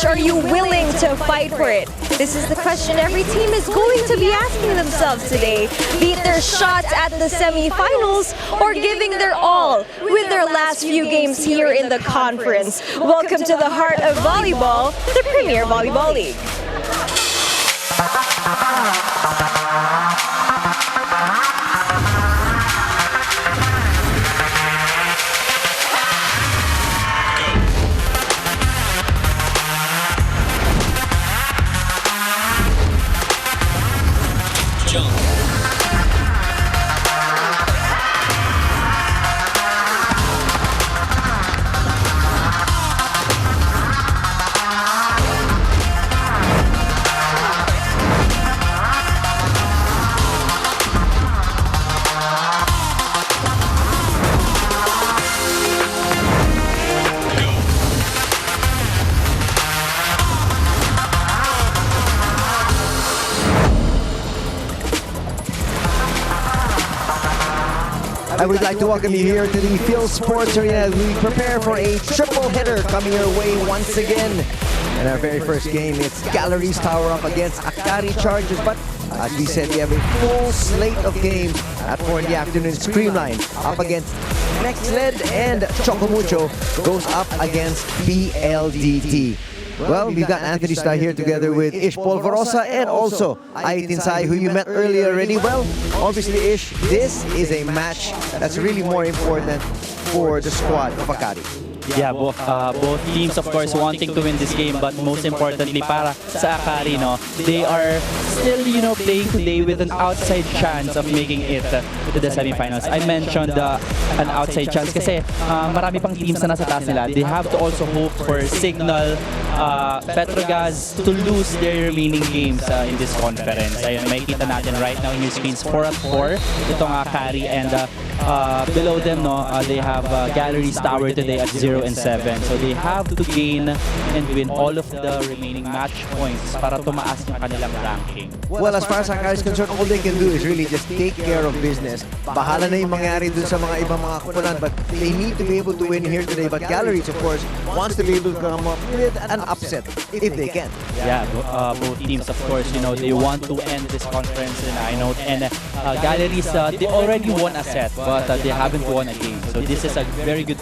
much are you willing to fight for it? This is the question every team is going to be asking themselves today. Be it their shots at the semifinals or giving their all with their last few games here in the conference. Welcome to the heart of volleyball, the Premier Volleyball League. I would like to welcome you here to the Phil Sports Arena as we prepare for a triple hitter coming your way once again. In our very first game, it's Galeries Tower up against Akari Chargers. But as we said, we have a full slate of games at 4 in the afternoon. Streamline up against Next Led, and Chocomucho goes up against PLDT. Well, we've got Anthony Star here together with Ish Polvorosa and also Aitin Sai, who you met earlier already. Well, obviously, Ish, this is a match that's really more important for the squad of Akari. Yeah, both teams, of course, wanting to win this game, but most importantly, para sa Akari, no, they are still, playing today with an outside chance of making it to the semifinals. I mentioned an outside chance kasi marami pang teams na nasa taas nila. They have to also hope for Signal, Petrogas to lose their remaining games in this conference. Ayun, makikita natin right now in your screens 4-4 itong Akari, and below them, they have Galeries Tower today at 0-7. So they have to gain and win all of the remaining match points para tumaas yung kanilang ranking. Well, as far as Akari is concerned, all they can do is really just take care of business. Bahala na yung mangyari dun sa mga ibang mga kupunan, but they need to be able to win here today. But Galeries, of course, wants to be able to come up with an upset if they can. Yeah, both teams, of course, they want to end this conference in a high note. And Galeries, they already won a set, but they haven't won a game. So this is a very good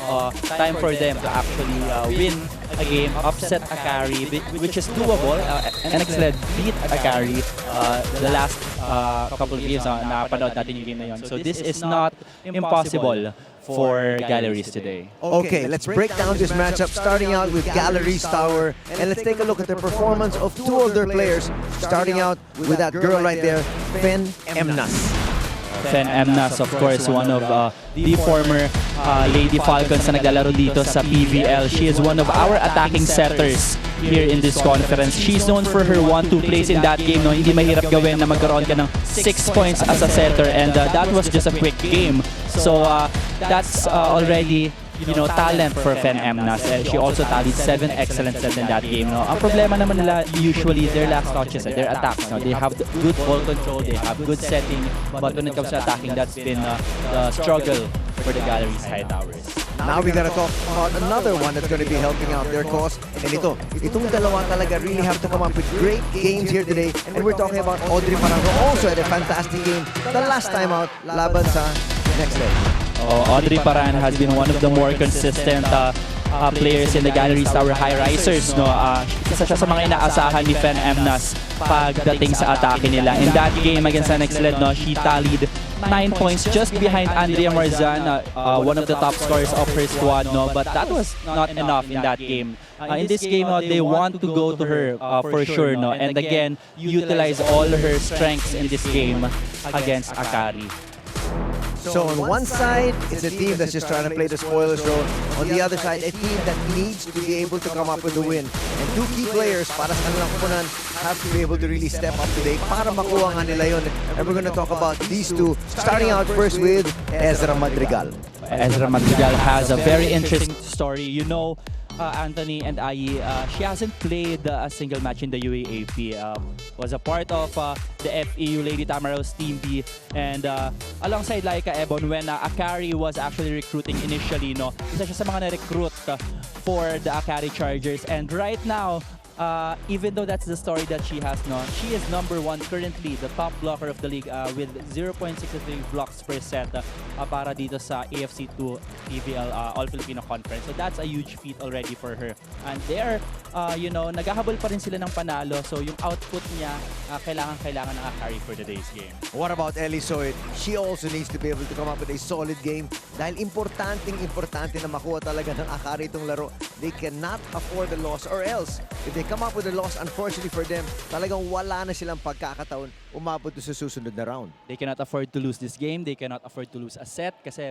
time for them to actually win a game, upset Akari, which is doable. NXLED beat Akari the last couple of games na napanood natin yung game na yun. So this is not impossible for Galeries today. Okay, let's break down this matchup, starting out with Galeries Tower, and let's take a look at the performance of two of their players, starting out with that girl right there, Fen Emnas. Fen Emnas, of course, one of the former Lady Falcons na naglalaro dito sa PVL. She is one of our attacking setters here in this conference. She's known for her 1-2 plays in that game. No? Hindi mahirap gawin na magkaroon ka ng 6 points as a setter, and that was just a quick game. So that's already talent for Fen Emnas. She also tallied 7 excellent sets in that game. No? Ang problema naman nila usually their last touches, their attacks. No? They have good ball control, they have good setting, but when it comes to attacking, that's been the struggle for the Galeries High Towers. Now we gotta talk about another one that's gonna be helping out their cause. And itong dalawa talaga really have to come up with great games here today. And we're talking about Audrey Parango, also had a fantastic game the last time out laban sa Next Day. Audrey Paran has been one of the more consistent players in the Galeries Tower Highrisers. No? Isa siya sa mga inaasahan ni Fen Emnas pagdating sa atake nila. In that game against the Next Led, she tallied 9 points just behind Andrea Marzan, one of the top scorers of her squad. No? But that was not enough in that game. In this game, they want to go to her for sure. No? And again, utilize all her strengths in this game against Akari. So on one side, it's a team that's just trying to play the spoilers role. On the other side, a team that needs to be able to come up with a win. And two key players para sa kanilang kupunan have to be able to really step up today para makuha nga nila yun. And we're going to talk about these two, starting out first with Ezra Madrigal. Ezra Madrigal has a very interesting story. Anthony and Ai, she hasn't played a single match in the UAAP. Was a part of the FEU Lady Tamaraos Team B, and alongside Laika Ebon when Akari was actually recruiting initially, isa siya sa mga na-recruit for the Akari Chargers. And right now, even though that's the story that she has, no, she is #1 currently, the top blocker of the league with 0.63 blocks per set para dito sa AFC2 PVL All-Filipino Conference. So that's a huge feat already for her. And there, naghahabol pa rin sila ng panalo. So yung output niya, kailangan ng Akari for today's game. What about Ellie Soit? She also needs to be able to come up with a solid game dahil importante na makuha talaga ng Akari itong laro. They cannot afford a loss, or else if they come up with a loss, unfortunately for them, talagang wala na silang pagkakataon umabot sa susunod na round. They cannot afford to lose this game. They cannot afford to lose a set kasi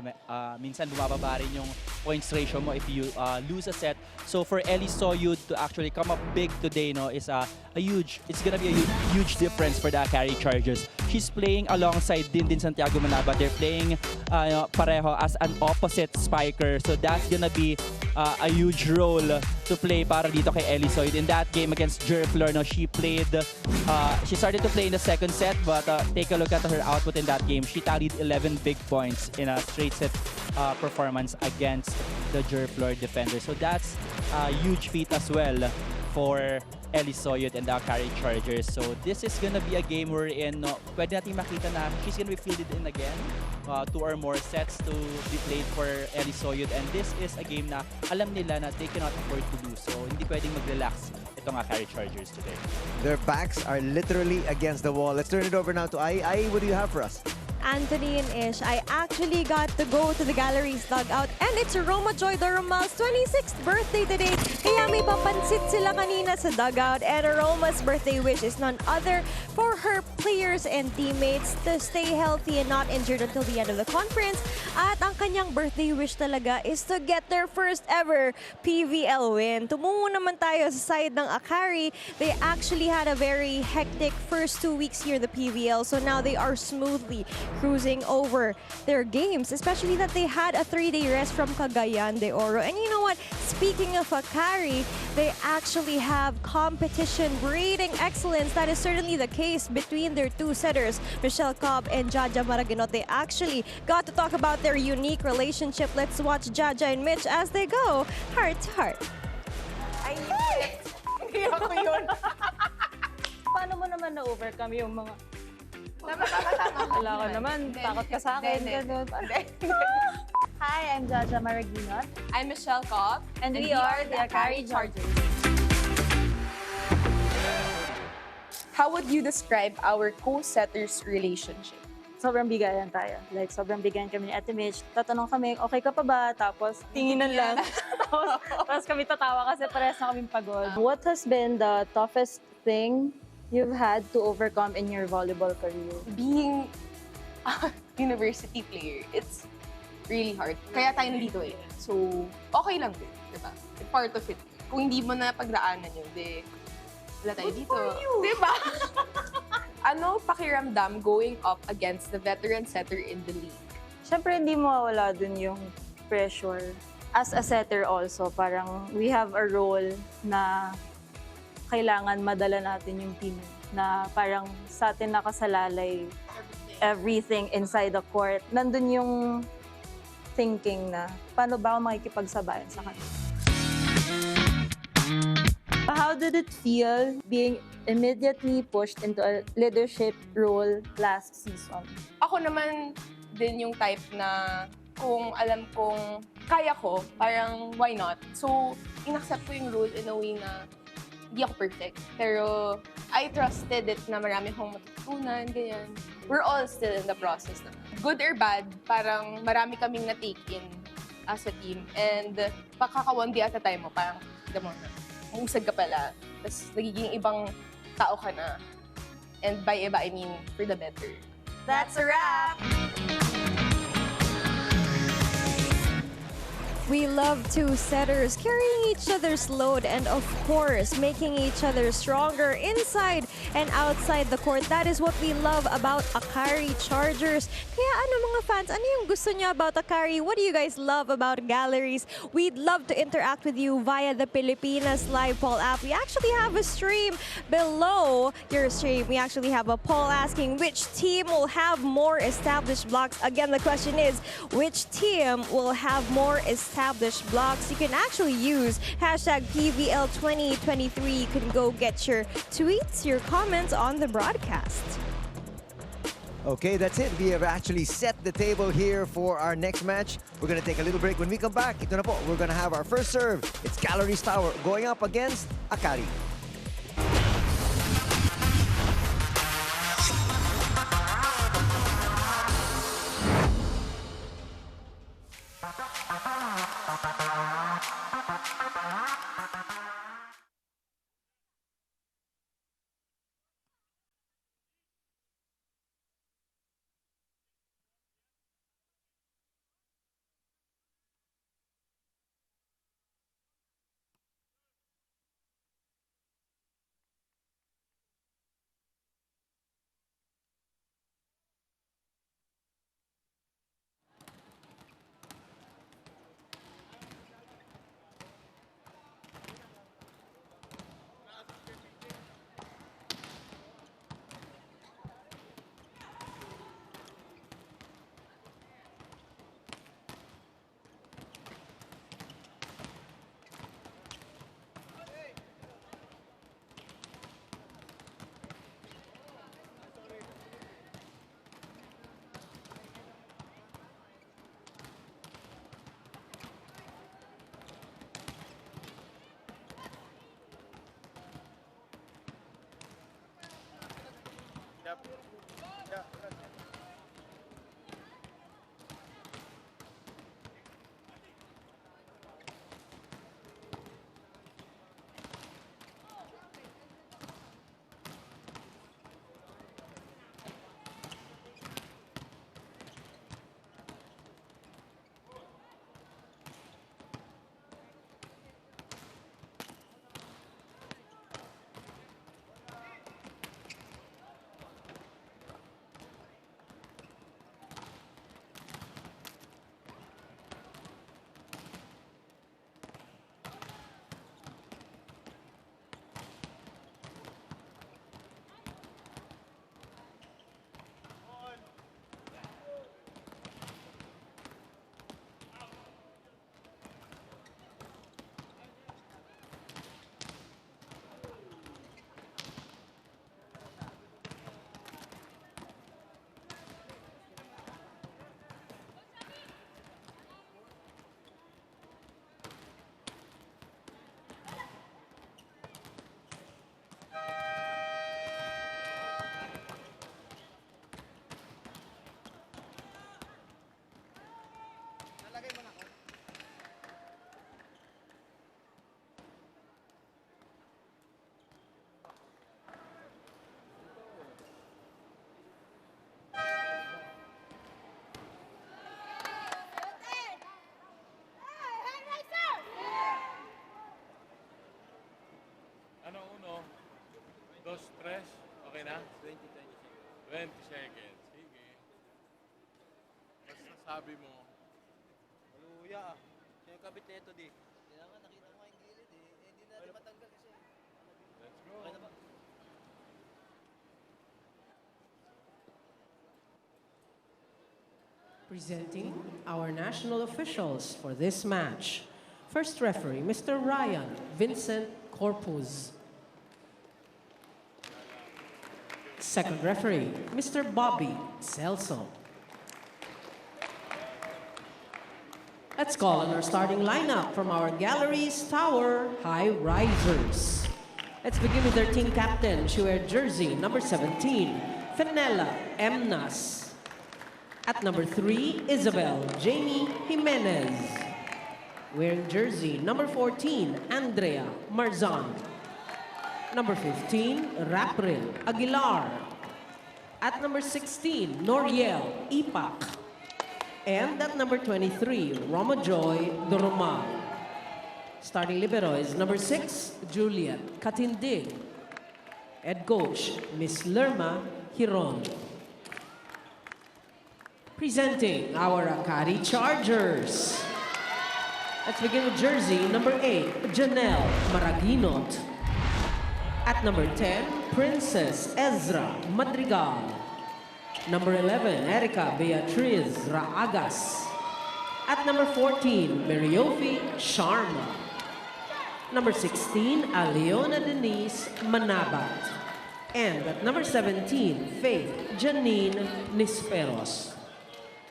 minsan bumababa rin yung points ratio mo if you lose a set. So for Ellie Soyud to actually come up big today, no, is it's gonna be a huge difference for the Akari Chargers. She's playing alongside din Santiago Manaba. They're playing pareho as an opposite spiker. So that's gonna be a huge role to play para dito kay Ellie Soyud. In that game against Jerflor, no, she started to play in the second set, but take a look at her output in that game. She tallied 11 big points in a straight set performance against the Jerflor defender. So that's a huge feat as well for Ellie Soyud and the Akari Chargers. So this is gonna be a game wherein pwede natin makita na she's gonna be fielded in again. 2 or more sets to be played for Ellie Soyud. And this is a game na alam nila na they cannot afford to lose. So hindi pwedeng mag-relax itong Akari Chargers today. Their backs are literally against the wall. Let's turn it over now to Ai. What do you have for us? Anthony and Ish, I actually got to go to the Galeries dugout, and it's Roma Joy Doromal's 26th birthday today. Kaya may papansit sila kanina sa dugout, and Roma's birthday wish is none other for her players and teammates to stay healthy and not injured until the end of the conference. At ang kanyang birthday wish talaga is to get their first ever PVL win. Tumungo naman tayo sa side ng Akari. They actually had a very hectic first 2 weeks here in the PVL, so now they are smoothly cruising over their games, especially that they had a 3-day rest from Cagayan de Oro. And you know what? Speaking of Akari, they actually have competition breeding excellence. That is certainly the case between their two setters, Michelle Cobb and Jaja Maraginot. They actually got to talk about their unique relationship. Let's watch Jaja and Mitch as they go heart to heart. Ay, hindi ako yun. Paano mo naman na-overcome yung mga... Wala ko naman, takot ka sa akin. Hi, I'm Jaja Maraginot. I'm Michelle Cobb. And we are the Akari Chargers. How would you describe our co-setters relationship? Sobrang bigayan tayo. Like, sobrang bigayan kami ni Ate Mitch. Tatanong kami, okay ka pa ba? Tapos, tinginan lang. tapos kami tatawa kasi parehas na kaming pagod. What has been the toughest thing you've had to overcome in your volleyball career? Being a university player, it's really hard. Kaya tayo nandito eh. So, okay lang din, diba? Part of it. Kung hindi mo na pagdaanan yun, wala tayo dito. Diba? Ano pakiramdam going up against the veteran setter in the league? Siyempre, hindi mawawala dun yung pressure. As a setter also, parang we have a role na kailangan madala natin yung team na parang sa atin nakasalalay everything inside the court. Nandun yung thinking na paano ba ako makikipagsabayan sa kanila. How did it feel being immediately pushed into a leadership role last season? Ako naman din yung type na kung alam kong kaya ko, parang why not? So, inaccept ko yung role in a way na hindi ako perfect. Pero I trusted it na marami akong matutunan, ganyan. We're all still in the process na. Good or bad, parang marami kaming na-take in as a team. And pakaka-one day at a time mo, parang, mo na, umusag ka pala. Tapos nagiging ibang tao ka na. And by iba, I mean, for the better. That's a wrap! We love two setters carrying each other's load and of course making each other stronger inside and outside the court. That is what we love about Akari Chargers. Kaya ano mga fans, ano yung gusto niyo about Akari? What do you guys love about Galleries? We'd love to interact with you via the Pilipinas Live Poll app. We actually have a stream below your stream. We actually have a poll asking which team will have more established blocks. Again, the question is, which team will have more established established blocks, you can actually use hashtag PVL2023. You can go get your tweets, your comments on the broadcast. Okay, that's it. We have actually set the table here for our next match. We're going to take a little break. When we come back, ito na po, we're going to have our first serve. It's Galeries Tower going up against Akari. Ano uno? 2, 3, okay na? 20 seconds. Sige. Basta sabi mo. Maluya. Siya yung kabit nito di. Kaya nga nakita mo yung gilid eh. Hindi natin matanggal kasi. Let's go. Okay na ba? Presenting our national officials for this match. First referee, Mr. Ryan Vincent Corpus. Second referee, Mr. Bobby Celso. Let's call on our starting lineup from our Galeries Highrisers. Let's begin with their team captain. She wears jersey number 17, Fenella Emnas. At number 3, Isabel Jamie Jimenez. Wearing jersey number 14, Andrea Marzan. Number 15, Rapril Aguilar. At number 16, Noriel Ipak. And at number 23, Romajoy Doromal. Starting libero is number 6, Juliet Katindig. Head coach, Miss Lerma Hiron. Presenting our Akari Chargers. Let's begin with jersey number 8, Janelle Maraginot. At number 10, Princess Ezra Madrigal. Number 11, Erica Beatriz Raagas. At number 14, Mariofi Sharma. Number 16, Aliona Denise Manabat. And at number 17, Faith Janine Nisperos.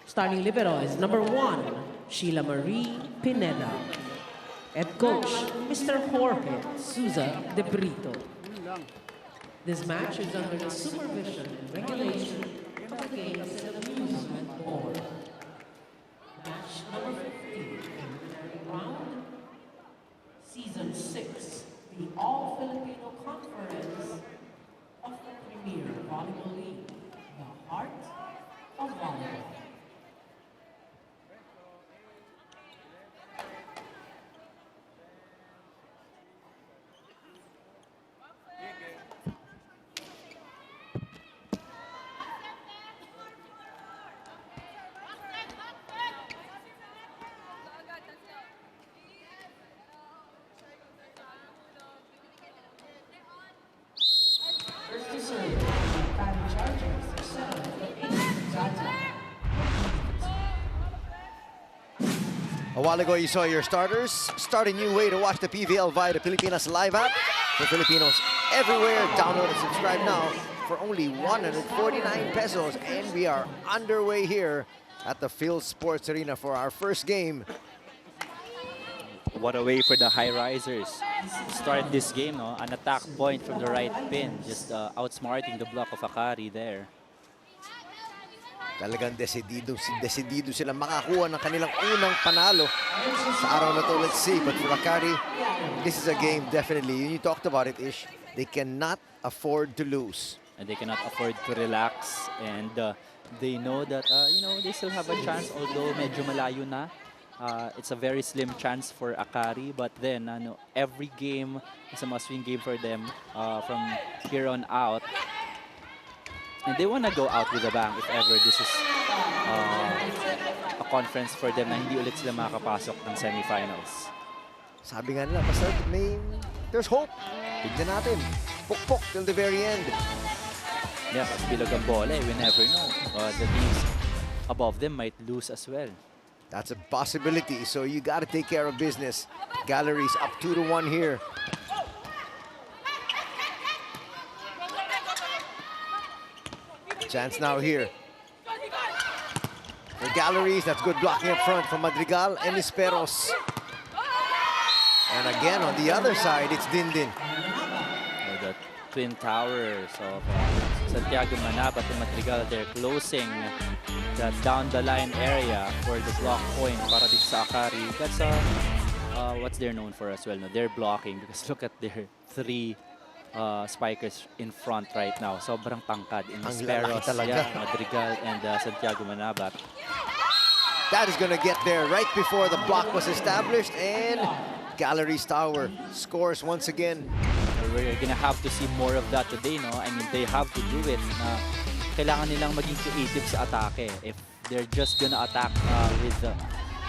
Starting libero is number 1, Sheila Marie Pineda. Head coach, Mr. Jorge Souza de Brito. This match is under the supervision and regulation of the Games and Amusement Board. Match number 15, preliminary round, Season 6, the All-Filipino Conference of the Premier Volleyball League, the heart of volleyball. First to serve, Akari Chargers, 7 for 8, Zaza. A while ago, you saw your starters. Start a new way to watch the PVL via the Pilipinas Live app. For Filipinos everywhere, download and subscribe now for only 149 pesos. And we are underway here at the Phil Sports Arena for our first game. What a way for the Highrisers to start this game, no? An attack point from the right pin, just outsmarting the block of Akari there. Talagang desidido sila makakuha ng kanilang unang panalo sa araw na to. Let's see, but for Akari, this is a game definitely. You talked about it, Ish. They cannot afford to lose. And they cannot afford to relax. And they know that, you know, they still have a chance, although medyo malayo na. It's a very slim chance for Akari, but then every game is a must-win game for them from here on out. And they want to go out with a bang if ever this is a conference for them na hindi ulit sila makakapasok ng semifinals. Sabi nga nila, basta there's hope. Tignan natin. Pukpok till the very end. Yeah, pag bilog ang bola, we never know. The teams above them might lose as well. That's a possibility, so you got to take care of business. Galleries up 2-1 here. Chance now here. For Galleries, that's good blocking up front from Madrigal and Nisperos. And again, on the other side, it's Dindin. The twin towers of Santiago Manabat and Madrigal, they're closing that down the line area for the block point para dito sa Akari. That's what they're known for as well. No? They're blocking because look at their 3 spikers in front right now. Sobrang tangkad in Nisperos, Madrigal, and Santiago Manabat. That is going to get there right before the block was established, and Galeries Tower scores once again. We're gonna have to see more of that today, no? I mean, they have to do it. Kailangan nilang maging creative sa atake. If they're just gonna attack with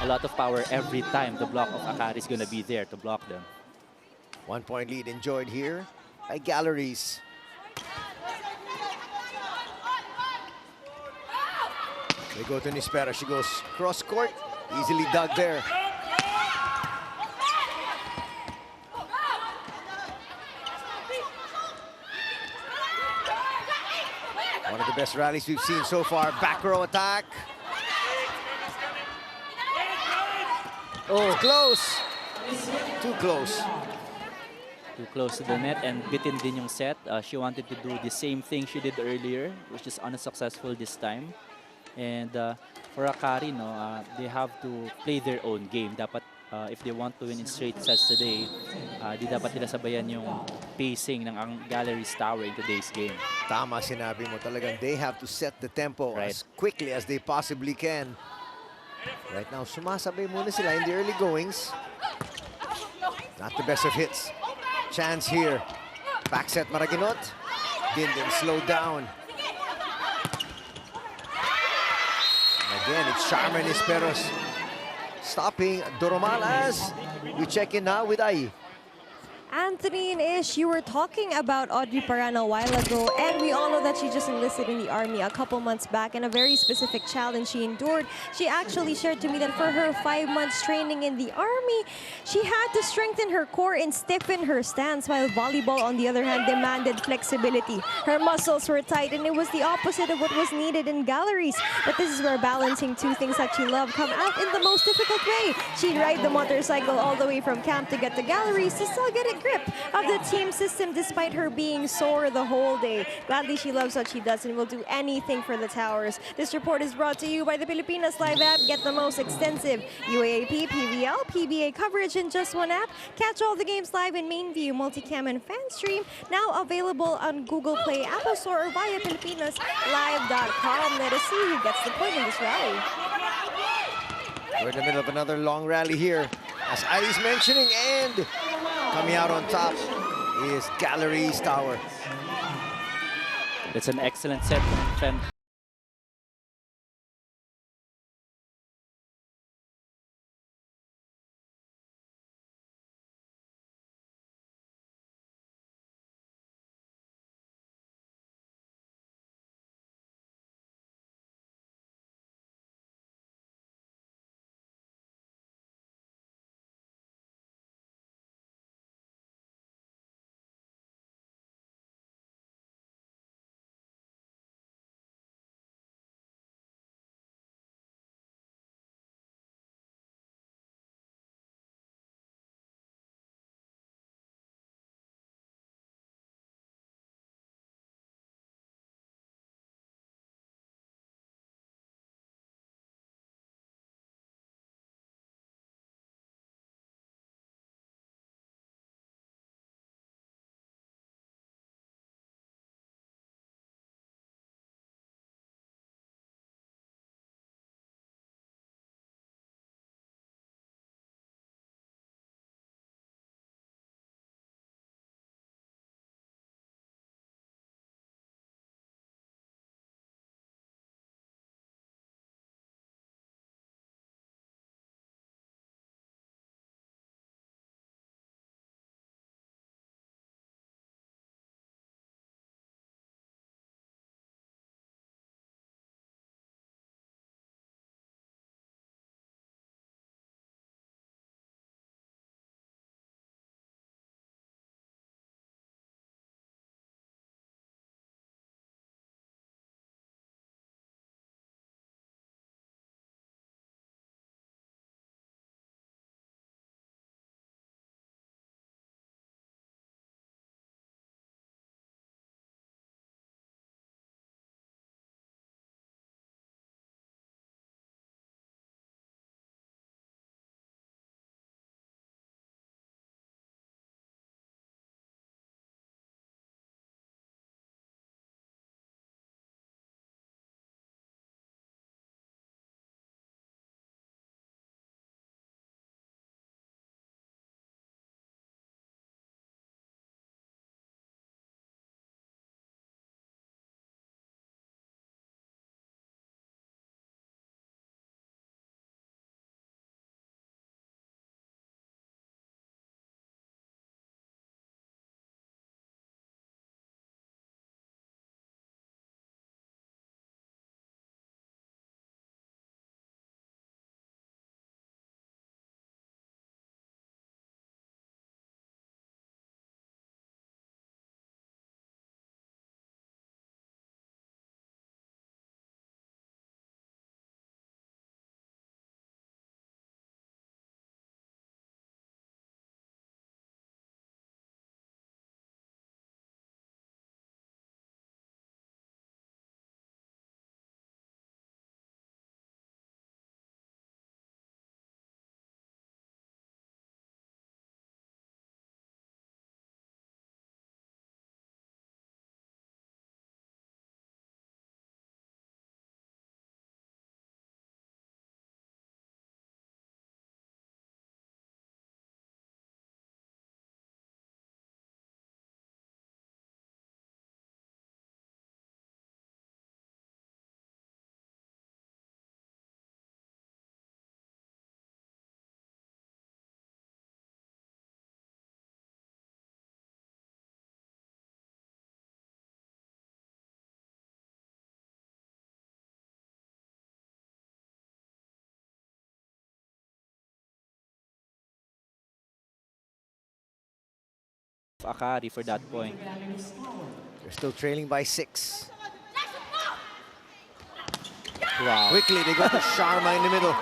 a lot of power every time, the block of Akari is gonna be there to block them. 1-point lead enjoyed here by Galleries. They go to Nispera. She goes cross court, easily dug there. One of the best rallies we've seen so far. Back row attack. Oh, close. Too close. Too close to the net and bitin din yung set. She wanted to do the same thing she did earlier, which is unsuccessful this time. And for Akari, no, they have to play their own game. Dapat if they want to win in straight sets today, di dapat nila sabayan yung pacing ng ang Galeries Tower in today's game. Tama sinabi mo, talagang they have to set the tempo as quickly as they possibly can. Right now, sumasabay muna sila in the early goings. Not the best of hits. Chance here. Back set Maraginot. Dindin slowed down. And again, it's Sharma Nisperos stopping Doromal as we check in now with Ai. Anthony and Ish, you were talking about Audrey Parana a while ago, and we all know that she just enlisted in the Army a couple months back, and a very specific challenge she endured. She actually shared to me that for her 5 months training in the Army, she had to strengthen her core and stiffen her stance, while volleyball, on the other hand, demanded flexibility. Her muscles were tight, and it was the opposite of what was needed in galleries. But this is where balancing two things that she loved come out in the most difficult way. She'd ride the motorcycle all the way from camp to get to galleries to still get a grip of the team system despite her being sore the whole day. Gladly, she loves what she does and will do anything for the Towers. This report is brought to you by the Pilipinas Live app. Get the most extensive UAAP, PVL, PBA coverage in just one app. Catch all the games live in main view, multicam, and fan stream. Now available on Google Play, Apple Store, or via PilipinasLive.com. Let us see who gets the point in this rally. We're in the middle of another long rally here, as Ali's mentioning, and coming out on top is Galeries Tower. It's an excellent set from defense. Akari for that point. They're still trailing by 6. Wow, Quickly, they go to Sharma in the middle.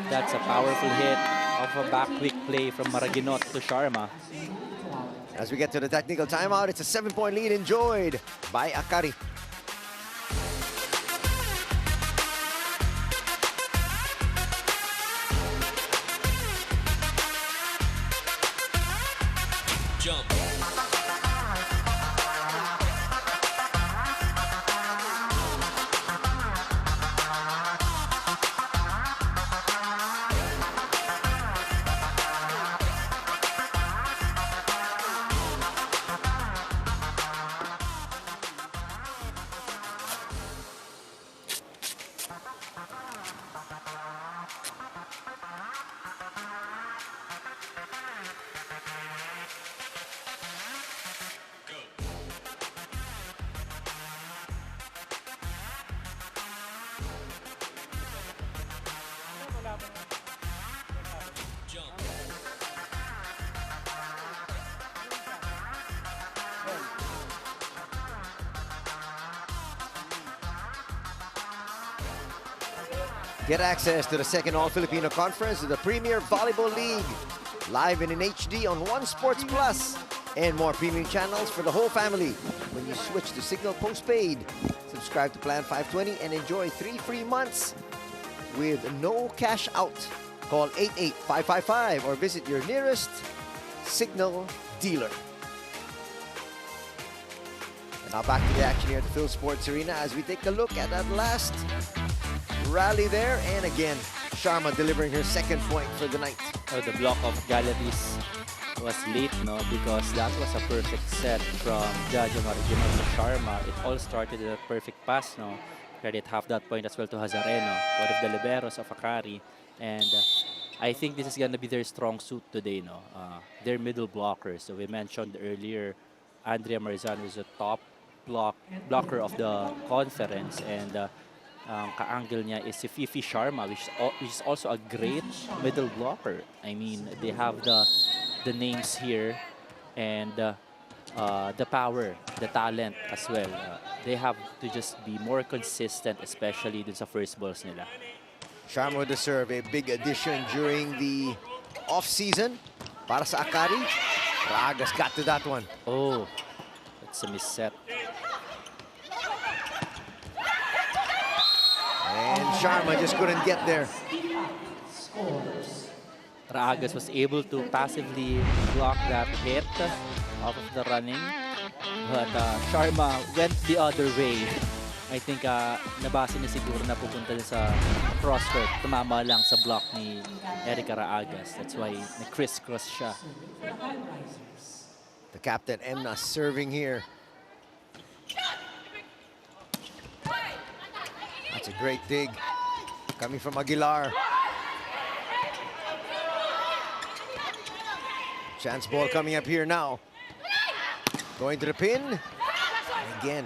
that's a powerful hit of a back quick play from Maraginot to Sharma. As we get to the technical timeout, it's a 7-point lead enjoyed by Akari. Get access to the second All-Filipino Conference of the Premier Volleyball League. Live and in HD on One Sports Plus. And more premium channels for the whole family when you switch to Signal Postpaid. Subscribe to Plan 520 and enjoy 3 free months with no cash out. Call 88555 or visit your nearest Signal dealer. And now back to the action here at the Phil Sports Arena as we take a look at that last rally there. And again, Sharma delivering her second point for the night. Oh, the block of Galeries was late, no? Because that was a perfect set from Jaja Maraginot to Sharma. It all started with a perfect pass, no? Credit half that point as well to Hazareno, one of the liberos of Akari. And I think this is going to be their strong suit today, no? Their middle blockers. So we mentioned earlier, Andrea Marizan was a top blocker of the conference, and ka-angle niya is si Fifi Sharma, which is also a great middle blocker. I mean, they have the names here and the power, the talent as well. They have to just be more consistent, especially dun sa first balls nila. Sharma with the serve, a big addition during the off-season para sa Akari. Ragas got to that one. Oh, that's a misset. And Sharma just couldn't get there. Ragas was able to passively block that hit off of the running. But Sharma went the other way. I think nabasa niya siguro na pupunta sa crosscourt. Tumama lang sa block ni Erica Raagas. That's why na-criss-cross siya. The captain, Emna, serving here. That's a great dig. Coming from Aguilar. Chance ball coming up here now. Going to the pin. Again.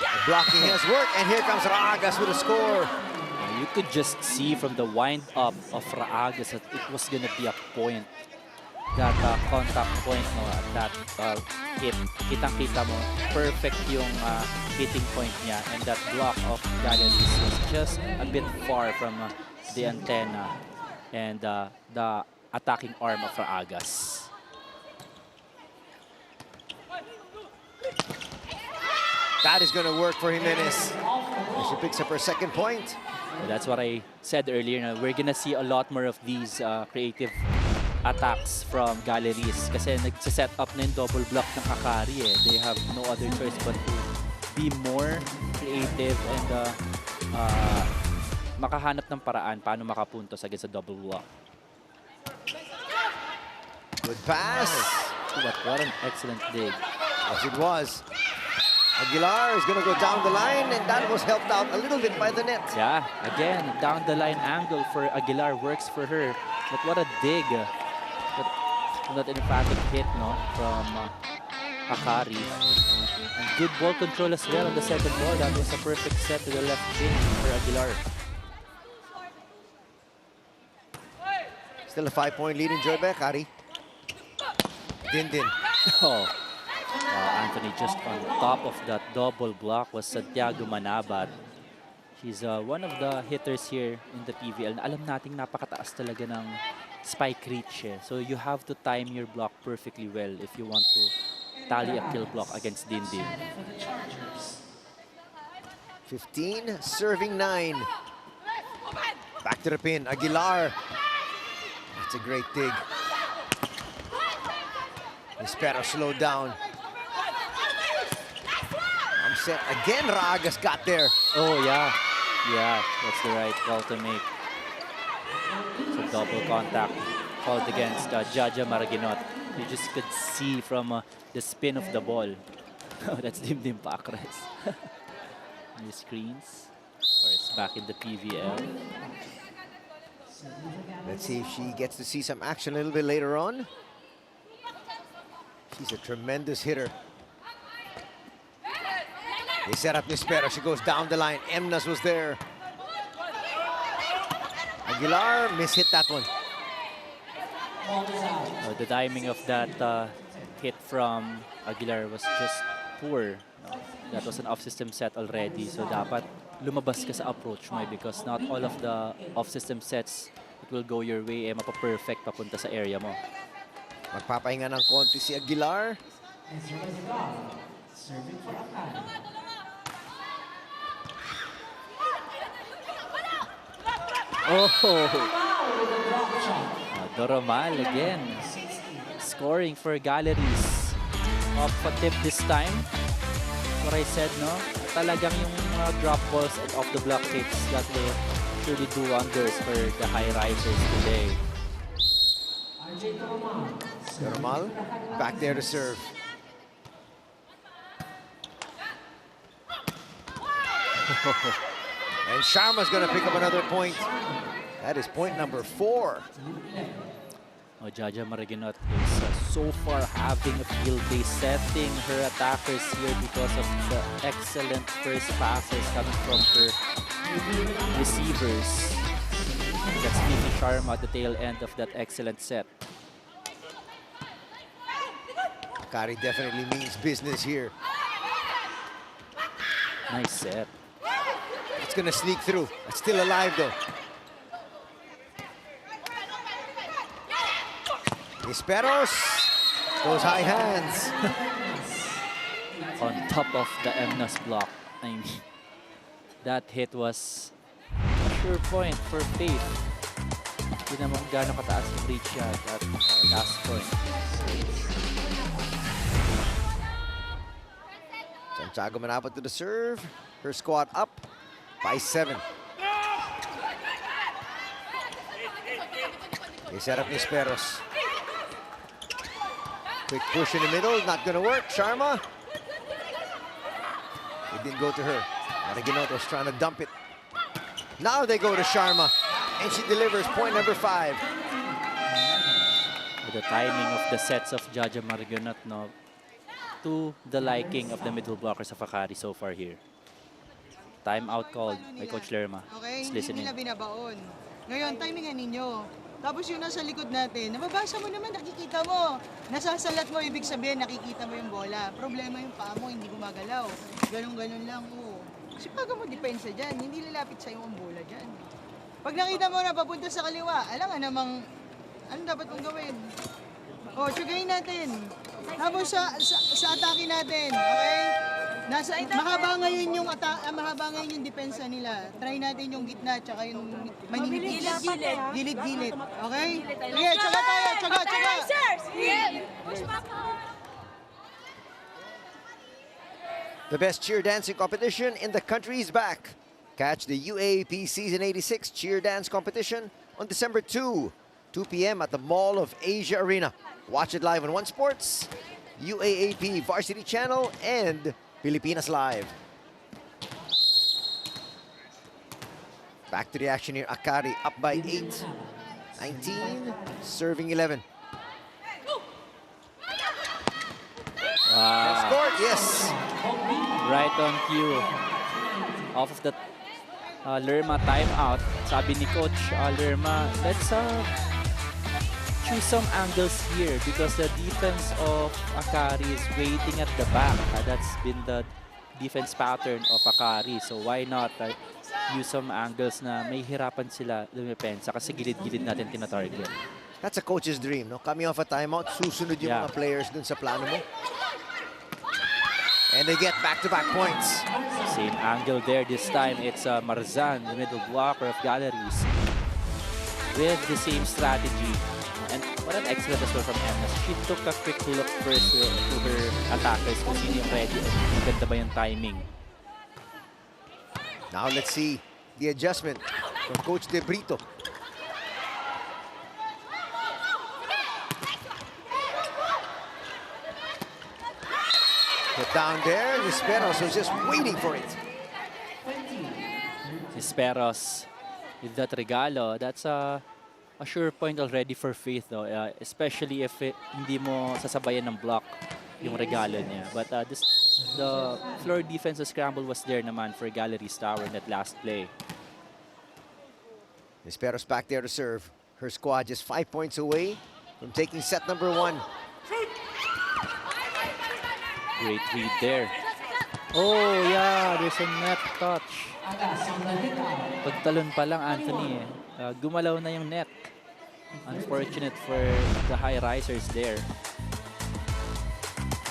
The blocking has worked, and here comes Raagas with a score. You could just see from the wind-up of Raagas that it was going to be a point. That contact point, no, that hit. Kitang-kita mo, perfect yung hitting point niya. And that block of Galeries was just a bit far from the antenna and the attacking arm of Raagas. That is going to work for Jimenez. And she picks up her second point. That's what I said earlier. Na we're gonna see a lot more of these creative attacks from Galeries kasi nagsiset up na yung double block ng Akari eh. They have no other choice but to be more creative and makahanap ng paraan paano makapuntos against a double block. Good pass. But what an excellent dig. Yes, it was. Aguilar is going to go down the line, and that was helped out a little bit by the net. Yeah, again, down the line angle for Aguilar works for her. But what a dig. But an emphatic hit, no, from Akari. And good ball control as well on the second ball. That was a perfect set to the left shin for Aguilar. Still a 5-point lead enjoyed by Akari. Dindin. Oh, Anthony just on top of that double block was Santiago Manabat. He's one of the hitters here in the PVL. Alam nating napakataas talaga ng spike reach. So you have to time your block perfectly well if you want to tally a kill block against Dindin. 15, serving 9. Back to the pin, Aguilar. That's a great dig. Espero slowed down. I'm set again, Ragas got there. Oh yeah, yeah, that's the right call to make. So double contact called against Jaja Maraginot. You just could see from the spin of the ball. That's Dimdim Pacres. The screens. Of course, back in the PVL. Let's see if she gets to see some action a little bit later on. She's a tremendous hitter. They set up Nispera. She goes down the line. Emnas was there. Aguilar mishit that one. The timing of that hit from Aguilar was just poor. That was an off-system set already. So dapat lumabas ka sa approach mo because not all of the off-system sets that will go your way mapa-perfect papunta sa area mo. Magpapahinga ng konti si Aguilar. Oh! Doromal again. Scoring for Galeries. Off a tip this time. What I said, no? Talagang yung drop balls and off the block hits that will truly do wonders for the Highrisers today. Doromal back there to serve. And Sharma's going to pick up another point. That is point number 4. Oh, Jaja Maraginot is so far having a field day, setting her attackers here because of the excellent first passes coming from her receivers. That's Mimi Sharma at the tail end of that excellent set. Akari definitely means business here. Nice set. It's going to sneak through. It's still alive, though. Esperos. Those high hands. On top of the Emnas block. I mean, that hit was a sure point for Faith. Hindi naman gano'ng kataas yung reach niya at that last point. Santiago Manabat to the serve. Her squad up by 7. They set up Nisperos. Quick push in the middle, not gonna work. Sharma. It didn't go to her. Maraginoto's trying to dump it. Now they go to Sharma. And she delivers point number 5. With the timing of the sets of Jaja Maraginot, no, to the liking of the middle blockers of Akari so far here. Timeout called by Coach Lerma. Okay, Let's listen hindi nila in. binabaon. Ngayon, timingan ninyo. Tapos yung nasa likod natin, nababasa mo naman, nakikita mo. Nasasalat mo, ibig sabihin, nakikita mo yung bola. Problema yung paa mo, hindi gumagalaw. Ganun-ganun lang, oo. Kasi pag mo depensa dyan, hindi lalapit sa'yo ang bola dyan. Pag nakita mo na papunta sa kaliwa, alam nga namang, anong dapat mong gawin? O, tsugayin natin. Tapos sa atake natin, okay? Mahaba ngayon yung depensa nila. Try natin yung gitna tsaka yung maninipis. Gilid-gilid. Okay? Sige, tsaga tayo. Tsaga. The best cheer dancing competition in the country is back. Catch the UAAP Season 86 Cheer Dance Competition on December 2 p.m. at the Mall of Asia Arena. Watch it live on One Sports, UAAP Varsity Channel, and Pilipinas Live. Back to the action here. Akari up by 8. 19, serving 11. Wow. Scored, yes. Right on cue. Off of the Lerma timeout. Sabi ni Coach Lerma, let's choose some angles here because the defense of Akari is waiting at the back. That's been the defense pattern of Akari. So why not use some angles na may hirapan sila lumipensa kasi gilid-gilid natin tina-target. That's a coach's dream, no? Coming off a timeout, susunod yung mga players dun sa plano mo. And they get back-to-back points. Same angle there. This time it's Marzan, the middle blocker of Galeries, with the same strategy. And what an excellent as well from Emma. She took a quick look first to her attackers kung sino yung ready. Maganda ba yung timing? Now let's see the adjustment from Coach De Brito. Put down there, Nisperos was just waiting for it. Nisperos with that regalo. That's a sure point already for Faith though, especially if hindi mo sasabayan ng block yung regalo niya. But the floor defensive scramble was there naman for Galeries Tower in that last play. Nisperos back there to serve. Her squad just 5 points away from taking set number 1. Great read there. Oh yeah, there's a net touch. Pagtalon pa lang Anthony, gumalaw na yung net. Unfortunate for the Highrisers there.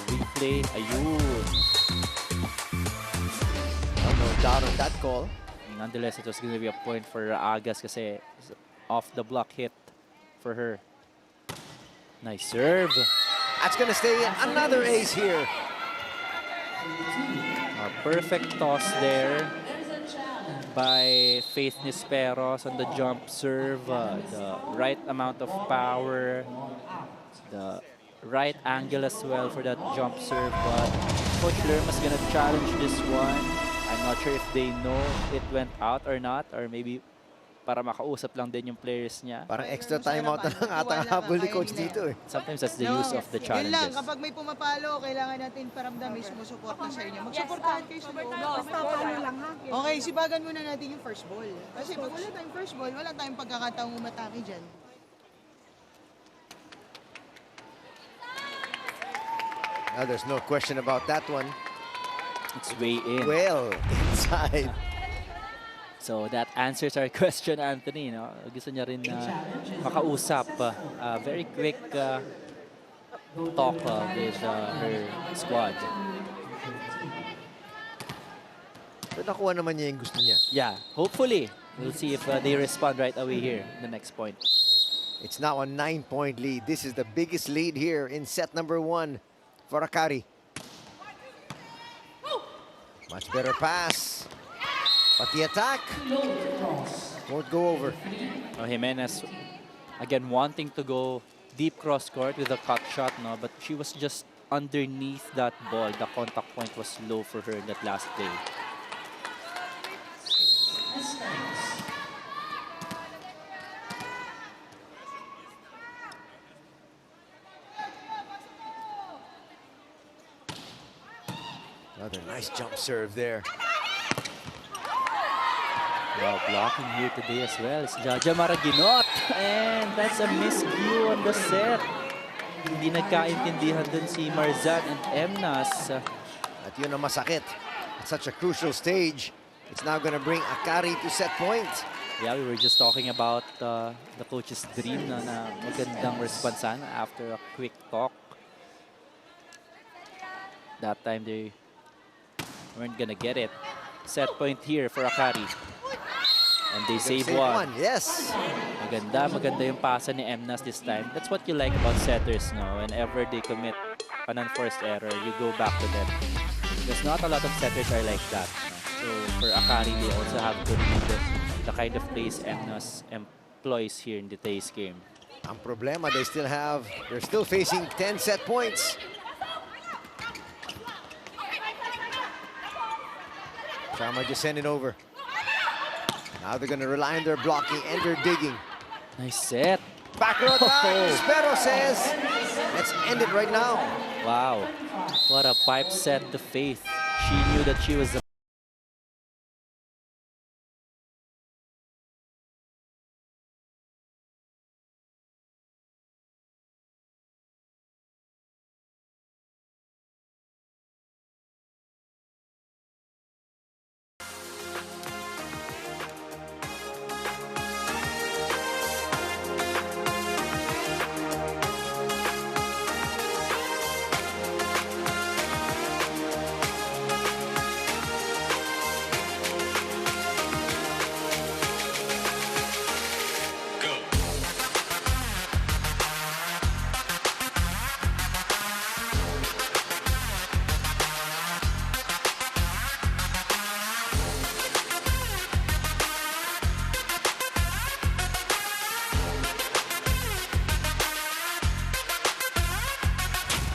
Replay, ayun. No doubt on that call. Nonetheless, it was going to be a point for Agas kasi off the block hit for her. Nice serve. That's going to stay in. Another ace here. A perfect toss there by Faith Nisperos on the jump serve. The right amount of power, the right angle as well for that jump serve. But Coach Lerma's gonna challenge this one. I'm not sure if they know it went out or not, or maybe para makausap lang din yung players niya. Parang extra timeout na lang ata ang habol ni Coach dito eh. Sometimes that's the use of the Yan lang, challenges. kapag may pumapalo, kailangan natin paramdam may sumusuporta sa inyo. Magsuportahan kayo sa loob. Okay, sibagan muna natin yung first ball. Kasi pag wala tayong first ball, wala tayong pagkakataong umatake dyan. Now, there's no question about that one. It's way in. Well inside. So that answers our question, Anthony. No? Gusto niya rin na makausap. Very quick talk with her squad. But nakuha naman niya yung gusto niya. Yeah, hopefully. We'll see if they respond right away here in the next point. It's now a 9-point lead. This is the biggest lead here in set number 1 for Akari. Much better pass. But the attack won't go over. Jimenez, again, wanting to go deep cross court with a cut shot, no? But she was just underneath that ball. The contact point was low for her in that last play. Another nice jump serve there. Well, blocking here today as well is Jaja Maraginot. And that's a miscue on the set. Hindi nagkaintindihan dun si Marzan and Emnas. At yun ang masakit. At such a crucial stage, it's now going to bring Akari to set point. Yeah, we were just talking about the coach's dream na magandang responsan after a quick talk. That time they weren't gonna get it. Set point here for Akari. And they save one. Yes. Maganda yung pasa ni Emnas this time. That's what you like about setters, no? Whenever they commit an unforced error, you go back to them. Because not a lot of setters are like that. No? So for Akari, they also have to read the kind of plays Emnas employs here in the today's game. Ang problema, they're still facing 10 set points. Sharma just send it over. Now they're going to rely on their blocking and their digging. Nice set. Back row attack. Spero says, let's end it right now. Wow. What a pipe set to Faith. She knew that she was the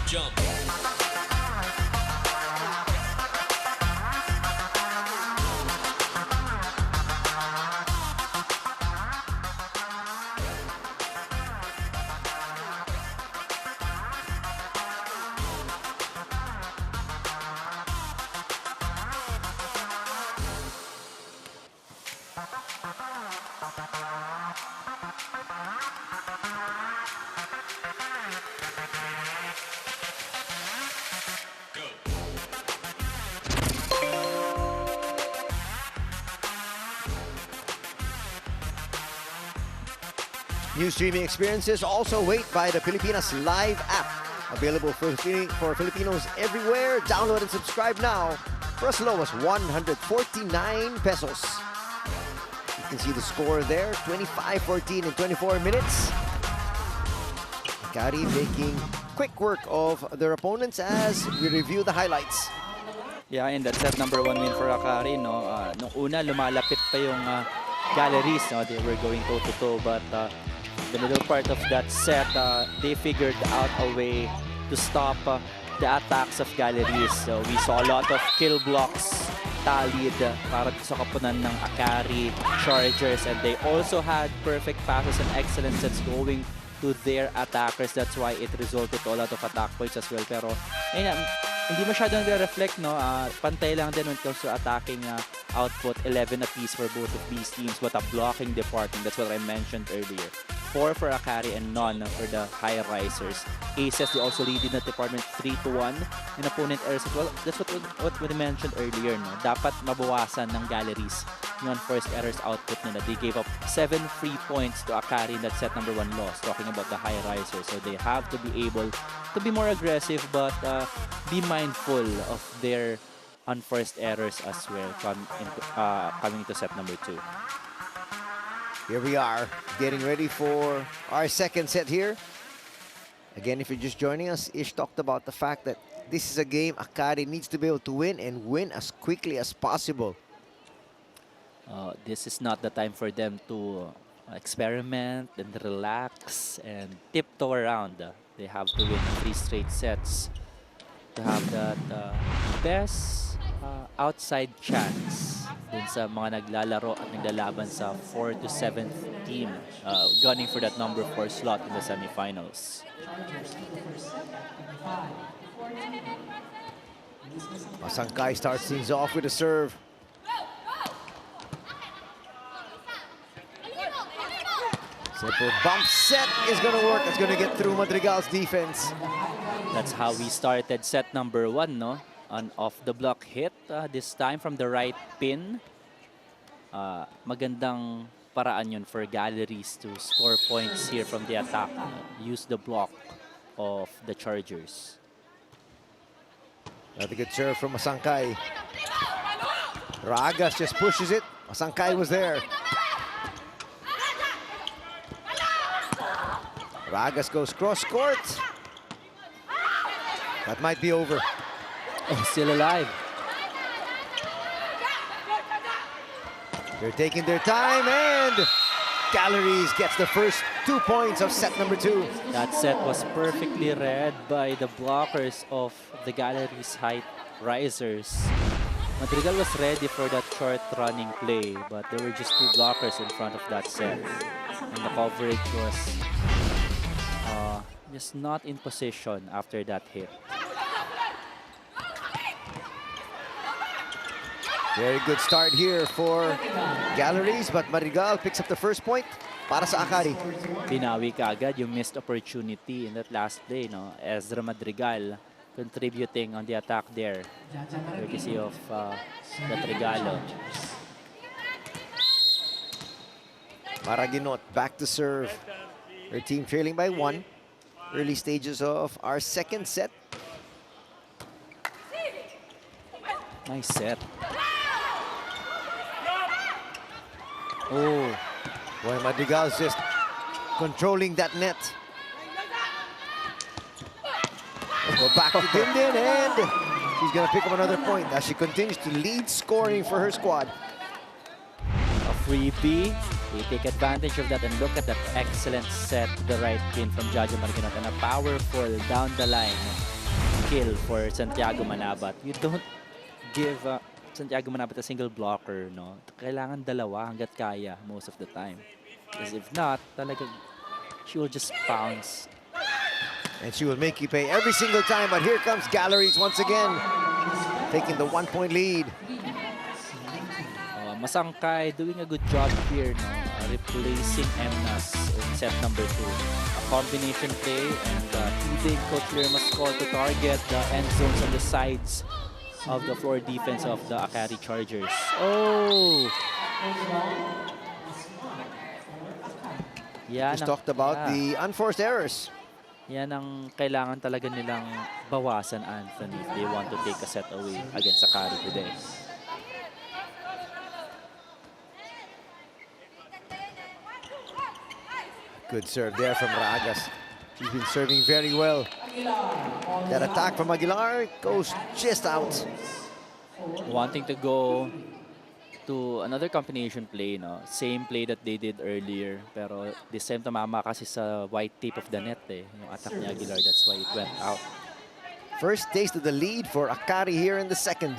Jump. New streaming experiences also wait by the Pilipinas Live app. Available for Filipinos everywhere. Download and subscribe now for as low as 149 pesos. You can see the score there, 25-14 in 24 minutes. Akari making quick work of their opponents as we review the highlights. Yeah, and that's set number 1 win for Akari, no. Nung una, lumalapit pa yung Galeries, no. They were going toe-to-toe, but the middle part of that set, they figured out a way to stop the attacks of Galeries. So we saw a lot of kill blocks tallied para sa kapunan ng Akari Chargers, and they also had perfect passes and excellent sets going to their attackers. That's why it resulted to a lot of attack points as well. Pero ayun, hindi masyadong nire-reflect, no. Pantay lang din when it comes to attacking output. 11 apiece for both of these teams, but a blocking department. That's what I mentioned earlier. 4 for Akari and none for the Highrisers. Aces, they also lead in that department 3-1 in opponent errors as well. That's what we mentioned earlier, no. Dapat mabawasan ng Galeries yung first errors output nila. They gave up 7 free points to Akari in that set number 1 loss, talking about the Highrisers. So they have to be able to be more aggressive, but be mindful of their unforced errors as well coming into set number 2. Here we are, getting ready for our second set here. Again, if you're just joining us, Ish talked about the fact that this is a game Akari needs to be able to win and win as quickly as possible. This is not the time for them to experiment and relax and tiptoe around. They have to win 3 straight sets to have that best outside chance dun sa mga naglalaro at naglalaban sa 4th to 7th team, gunning for that number 4 slot in the semifinals. Sangkai starts things off with a serve. Simple bump set is going to work. It's going to get through Madrigal's defense. That's how we started set number 1, no? An off-the-block hit, this time from the right pin. Magandang paraan yun for Galeries to score points here from the attack. Use the block of the Chargers. Another good serve from Sangkai. Ragas just pushes it. Sangkai was there. Ragas goes cross-court. That might be over. Oh, still alive. They're taking their time, and Galeries gets the first 2 points of set number 2. That set was perfectly read by the blockers of the Galeries Highrisers. Madrigal was ready for that short running play, but there were just 2 blockers in front of that set. And the coverage was just not in position after that hit. Very good start here for Galeries, but Madrigal picks up the first point para sa Akari. Binawi ka agad yung missed opportunity in that last play, no? Ezra Madrigal contributing on the attack there, courtesy of that regalo. Maraginot back to serve. Her team trailing by 1. Early stages of our second set. Nice set. Oh, boy, Madrigal's just controlling that net. Go back to Dindin, and she's going to pick up another point as she continues to lead scoring for her squad. A freebie. They take advantage of that, and look at that excellent set, the right pin from Jaja Marginot, and a powerful down the line kill for Santiago Manabat. You don't give Santiago Manabat a single blocker, no? Kailangan dalawa hanggat kaya most of the time. Because if not, talaga, she will just bounce. And she will make you pay every single time, but here comes Galeries once again, taking the 1-point lead. Masangkay doing a good job here, no? Replacing Emnas in set number 2. A combination play, and he did Coach Lerma's call to target the end zones on the sides of the floor defense of the Akari Chargers. Oh! Just talked about the unforced errors. Yan ang kailangan talaga nilang bawasan, Anthony, if they want to take a set away against Akari today. Good serve there from Ragas. She's been serving very well. That attack from Aguilar goes just out. Wanting to go to another combination play, no? Same play that they did earlier. Pero this time tumama kasi sa white tip of the net, eh. Yung attack ni Aguilar, that's why it went out. First taste of the lead for Akari here in the second.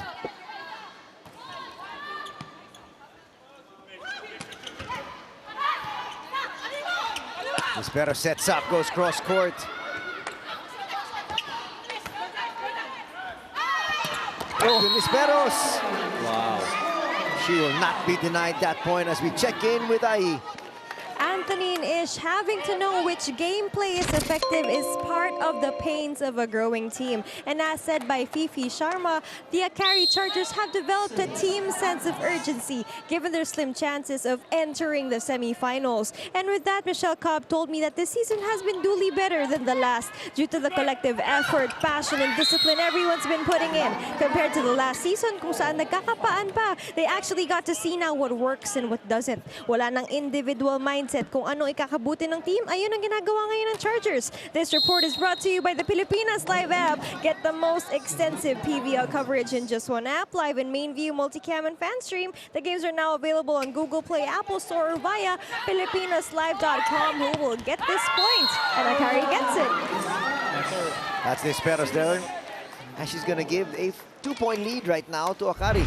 Nispero sets up, goes cross court. Oh, Nisperos! Wow. She will not be denied that point as we check in with Ai. Anthony and Ish, having to know which gameplay is effective is part of the pains of a growing team. And as said by Fifi Sharma, the Akari Chargers have developed a team sense of urgency, given their slim chances of entering the semifinals. And with that, Michelle Cobb told me that this season has been duly better than the last due to the collective effort, passion, and discipline everyone's been putting in. Compared to the last season, kung saan nagkakapaan pa, they actually got to see now what works and what doesn't. Wala nang individual mindset kung ano ikakabuti ng team, ayun ang ginagawa ngayon ng Chargers. This report is brought to you by the Pilipinas Live app. Get the most extensive PVL coverage in just one app, live in main view, multicam, and fan stream. The games are now available on Google Play, Apple Store, or via PilipinasLive.com. Who will get this point? And Akari gets it. That's Nisperos there. And she's going to give a 2-point lead right now to Akari.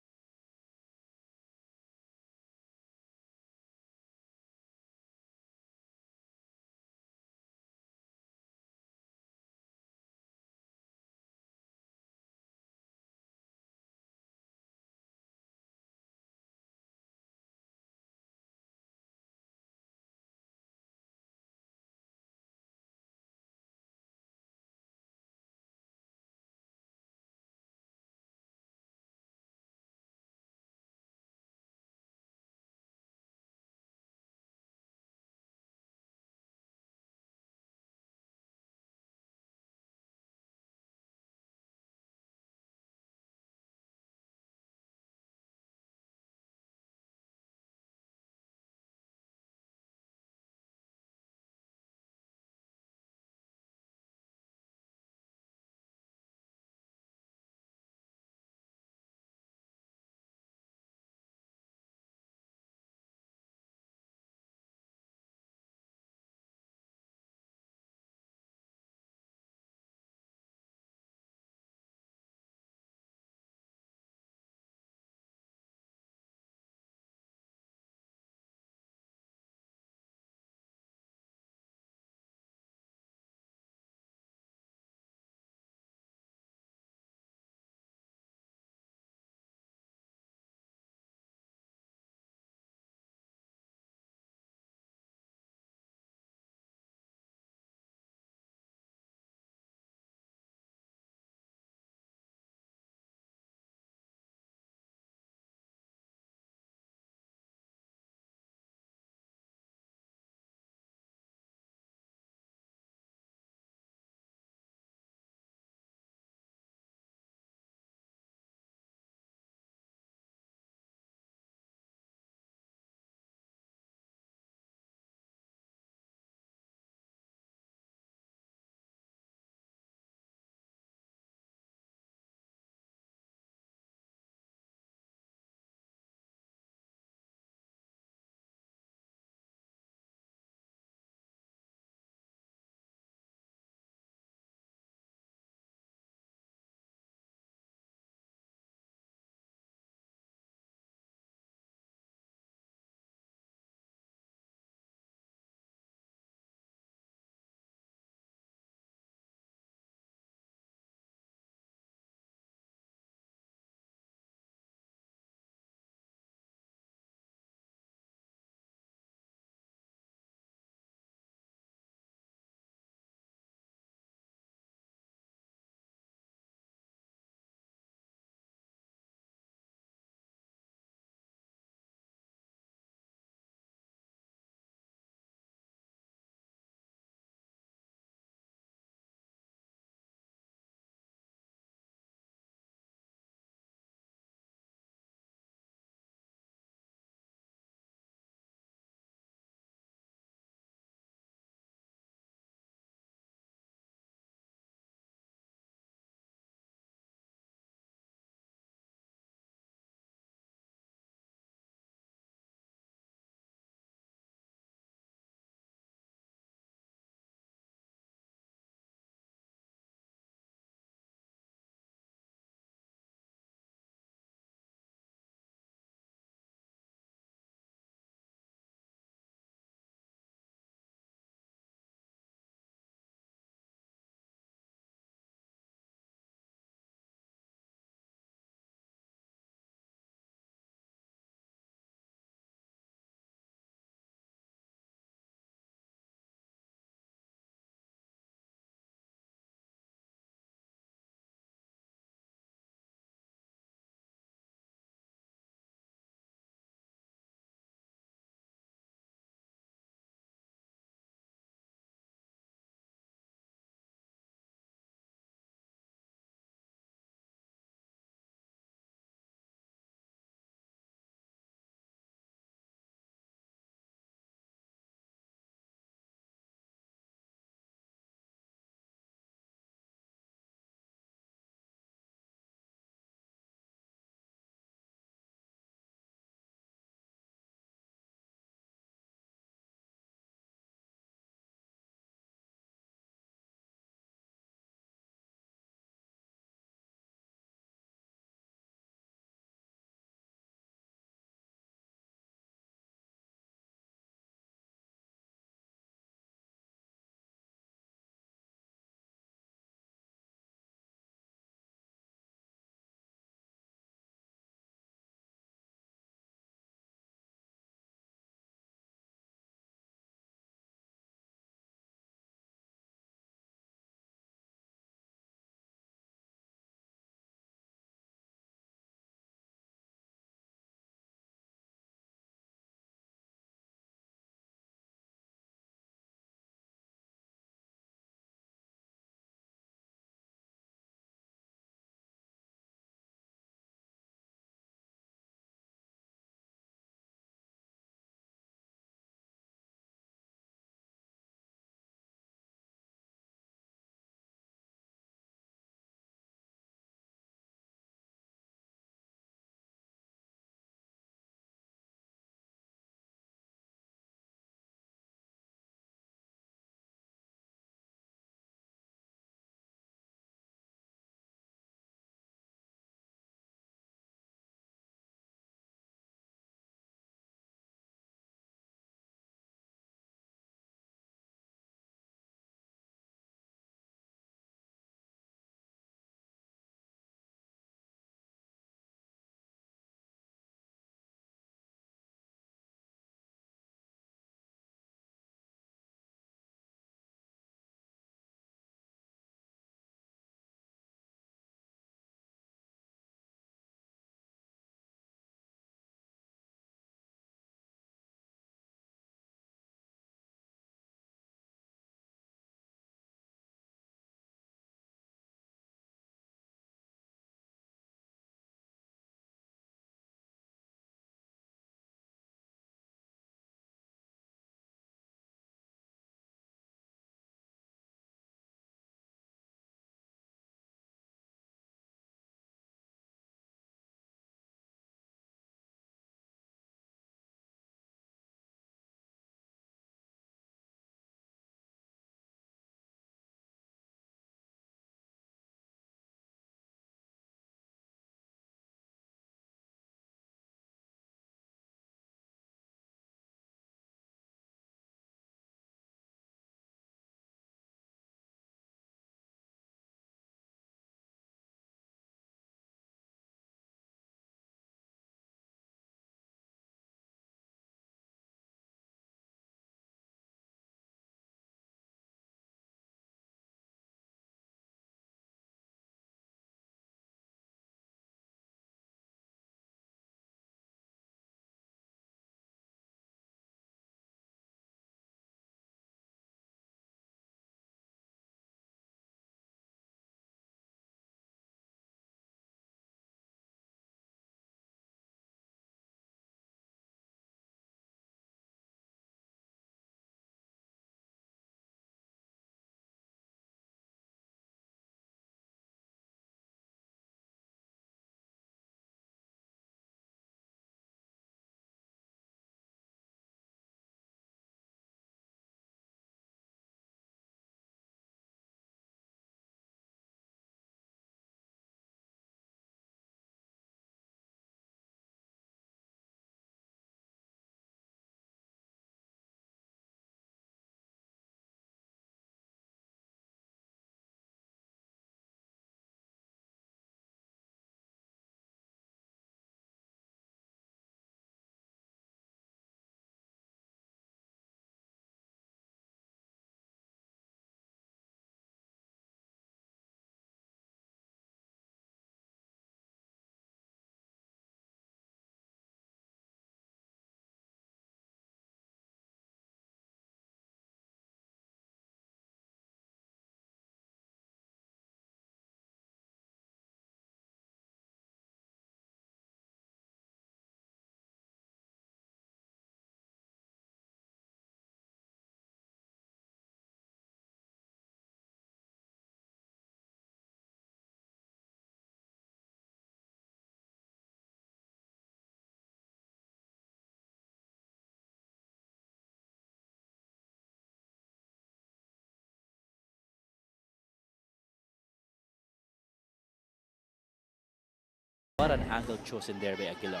What an angle chosen there by Aguilar.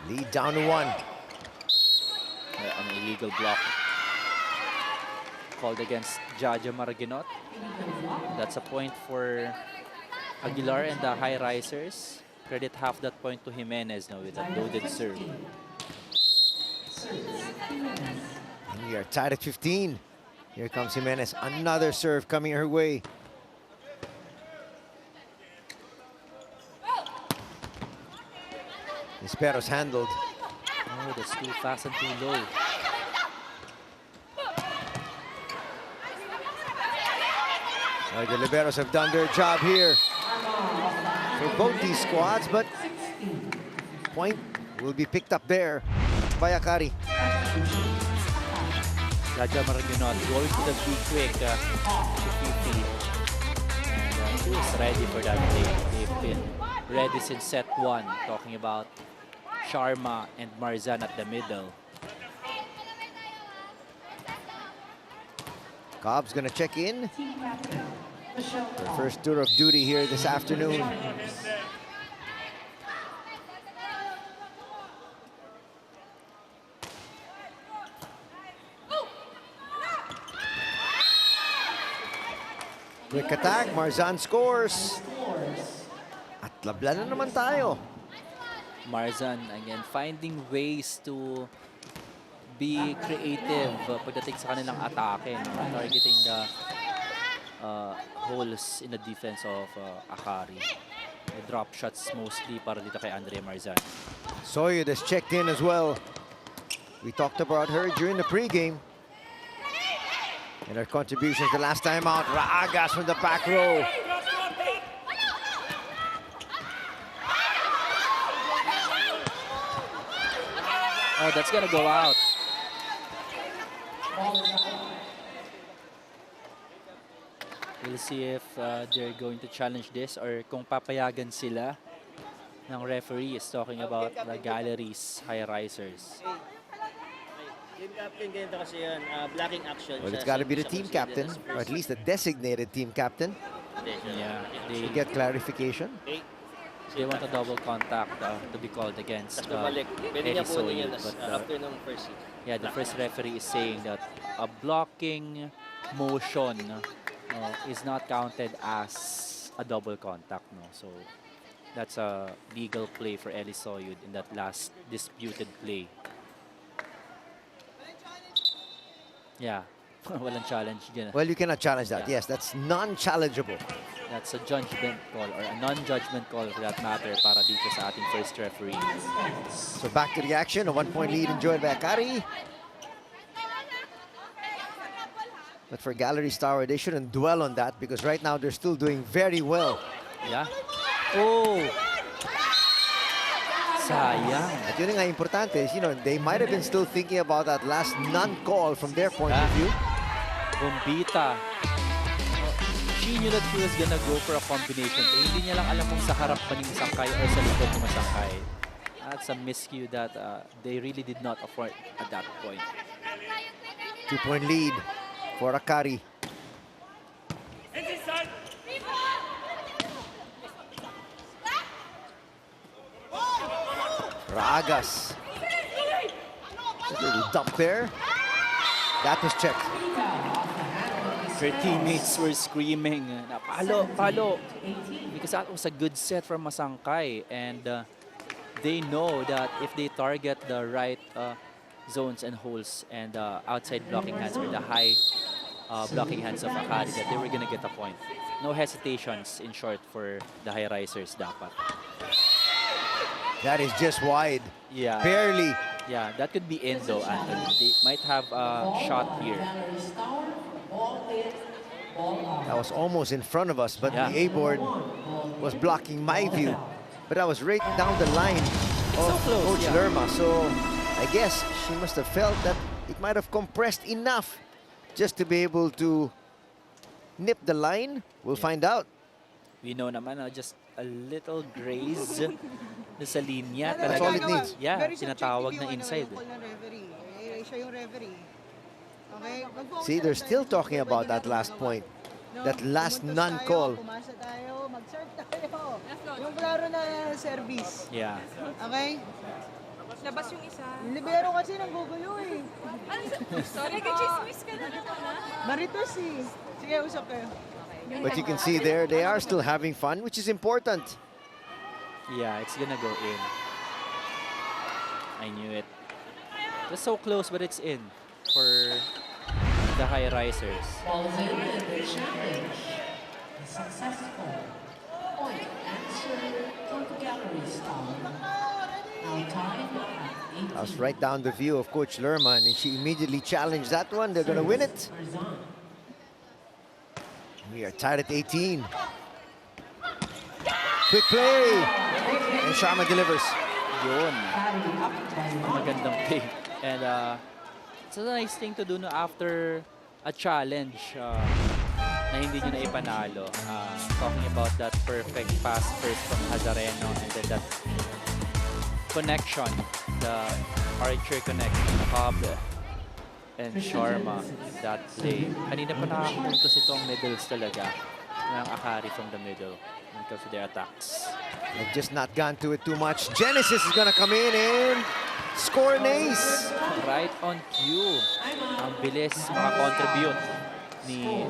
Lead down to 1. An illegal block called against Jaja Maraginot. That's a point for Aguilar and the Highrisers. Credit half that point to Jimenez now with a loaded serve. And we are tied at 15. Here comes Jimenez. Another serve coming her way. Espero's handled. Oh, that's too fast and too low. Well, the liberos have done their job here for both these squads, but point will be picked up there by Akari. Jaja Maraginot going to the big quick to 50. And she was ready for that play. They've been ready since set 1. Talking about Sharma and Marzan at the middle. Cobb's gonna check in. Her first tour of duty here this afternoon. Quick attack, Marzan scores. At labla na naman tayo. Marzan again finding ways to be creative pagdating sa kanilang atake, no? Targeting the holes in the defense of Akari. The drop shots mostly para dito kay Andrea Marzan. Soyud has checked in as well. We talked about her during the pregame. And her contributions the last time out. Raagas from the back row. Oh, that's gonna go out. We'll see if they're going to challenge this or kung papayagan sila ng referee is talking about the Galeries Highrisers. Team captain ganito kasi yan, blocking action. Well, it's got to be the team captain, or at least the designated team captain. Yeah, To get clarification. they want a double contact to be called against Pwede niya po Soyud, niya but after nung first hit. yeah, the first referee is saying that a blocking motion is not counted as a double contact, no. So that's a legal play for Soyud in that last disputed play. Yeah, walang challenge dyan. Well, you cannot challenge that. Yeah. Yes, that's non-challengeable. That's a judgment call or a non-judgment call for that matter para dito sa ating first referee. So back to the action. A 1-point lead enjoyed by Akari. But for Galeries Tower, they shouldn't dwell on that because right now they're still doing very well. Yeah. Oh! Sayang. At yun nga importante is, you know, they might have been still thinking about that last non-call from their point of view. Bombita. She knew that she was gonna go for a combination. Hindi niya lang alam kung sa harap pa ni Masangkay or sa likod ni Masangkay. That's a miscue that they really did not afford at that point. 2-point lead for Akari. Ragas. A little dump there. That was checked. Her teammates were screaming, palo, palo. Because that was a good set from Masangkay. And they know that if they target the right zones and holes and outside blocking hands or the high blocking hands of Akari, that they were going to get a point. No hesitations, in short, for the Highrisers dapat. That is just wide. Yeah. Barely. Yeah, that could be in though, Anthony. They might have a shot here. That was almost in front of us, but Yeah. the A-board was blocking my view. But that was right down the line of so close, Coach yeah. Lerma. So I guess she must have felt that it might have compressed enough just to be able to nip the line. We'll find out. We know naman, just a little graze sa linya. That's all it needs. Yeah, Very tinatawag subjective na yung inside. Yung call ng referee. Siya yung referee. Okay? See, they're still talking about that last point. that last Pumuntos non-call. tayo, pumasa tayo, mag-serve tayo. Yung klaro na service. Yeah. Okay? Labas yung isa. Yung libero kasi nang gugulo eh. Sorry po. Nag-chismis ka na. Maritos eh. Sige, usap kayo. But you can see there, they are still having fun, which is important. Yeah, it's gonna go in. I knew it. Just so close, but it's in for the Highrisers. Falls in and they challenge. Successful. Point answer to Galeries Tower. Now time at 18. That was right down the view of Coach Lerman, and she immediately challenged that one. They're going to win it. We are tied at 18. Quick play. And Sharma delivers. Yun. Magandang play. And it's a nice thing to do no, after a challenge na hindi nyo na ipanalo. Talking about that perfect pass first from Hazareno and then that connection, the archer connection, Cobb and Sharma, that play. Kanina pa nakakuntos itong middles talaga ng Akari from the middle when it comes to their attacks. They've just not gone to it too much. Genesis is going to come in and score an ace. Right on cue. Ang bilis makakontribute ni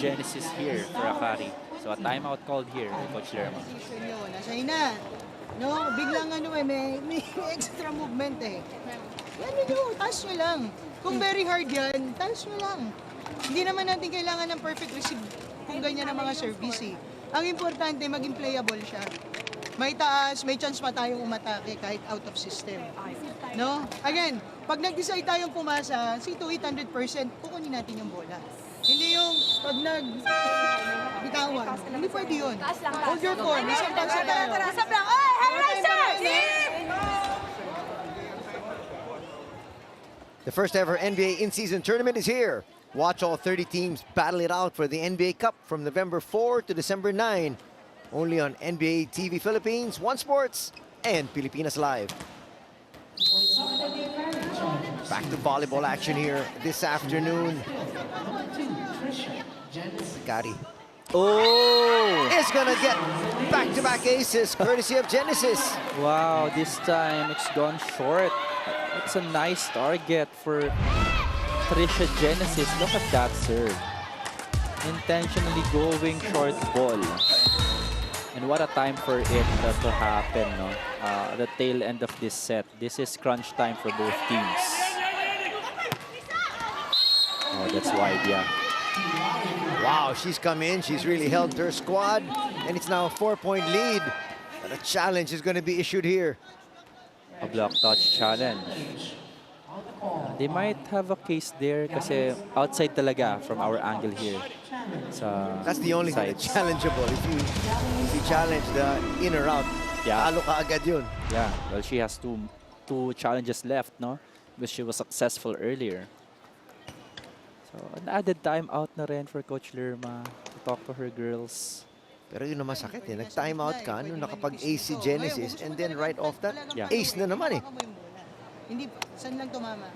Genesis here for Akari. So a timeout called here by Coach Lerma. Nasa'y na. No, biglang may extra movement eh. Yan nyo, taas nyo lang. Kung very hard yan, taas nyo lang. Hindi naman natin kailangan ng perfect receive kung ganyan ang mga service eh. Ang importante, maging playable siya. May taas, may chance pa tayong umatake kahit out of system. No? Again, pag nag-decide tayong pumasa, see to 800%, kukunin natin yung bola. Hindi yung pag bitawan. Hindi pwede yun. Hold your form. Isang pasa tayo. Asap lang. Oy, Highrisers! The first ever NBA in-season tournament is here. Watch all 30 teams battle it out for the NBA Cup from November 4 to December 9. Only on NBA TV Philippines, One Sports, and Pilipinas Live. Back to volleyball action here this afternoon. Akari. Oh! Is gonna get back-to-back aces courtesy of Genesis. Wow, this time it's gone short. It's a nice target for Trisha Genesis. Look at that serve. Intentionally going short ball. And what a time for it to happen, no? The tail end of this set. This is crunch time for both teams. Oh, that's wide, yeah. Wow, she's come in. She's really helped her squad. And it's now a 4-point lead. But a challenge is going to be issued here. A block touch challenge. They might have a case there kasi outside talaga from our angle here. That's the only thing that's challengeable. If you challenge the in or out, talo ka agad yun. Yeah, well, she has two challenges left, no? Because she was successful earlier. So, an added time out na rin for Coach Lerma to talk to her girls. Pero yun na masakit eh. Nag-time out ka nung nakapag-ace si Genesis and then right off that, ace na naman eh. Hindi, saan lang tumama?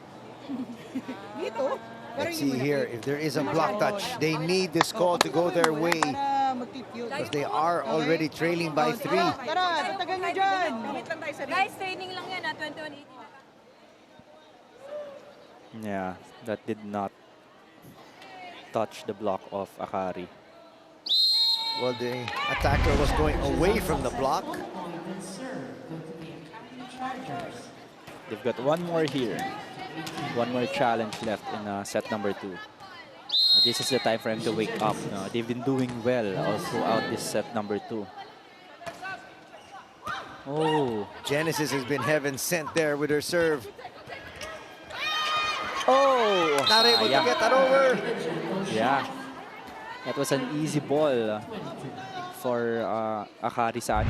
Dito. Let's see here, if there is a block touch, they need this call to go their way because they are already trailing by 3. Tara, tatagal nyo dyan. Guys, training lang yan 21-18. Yeah, that did not touch the block of Akari. Well, the attacker was going away from the block. They've got one more here. One more challenge left in set number 2. This is the time for him to wake up. They've been doing well all throughout this set number 2. Oh. Genesis has been heaven sent there with her serve. Oh! Not able to get that over. Yeah. That was an easy ball for Akari San.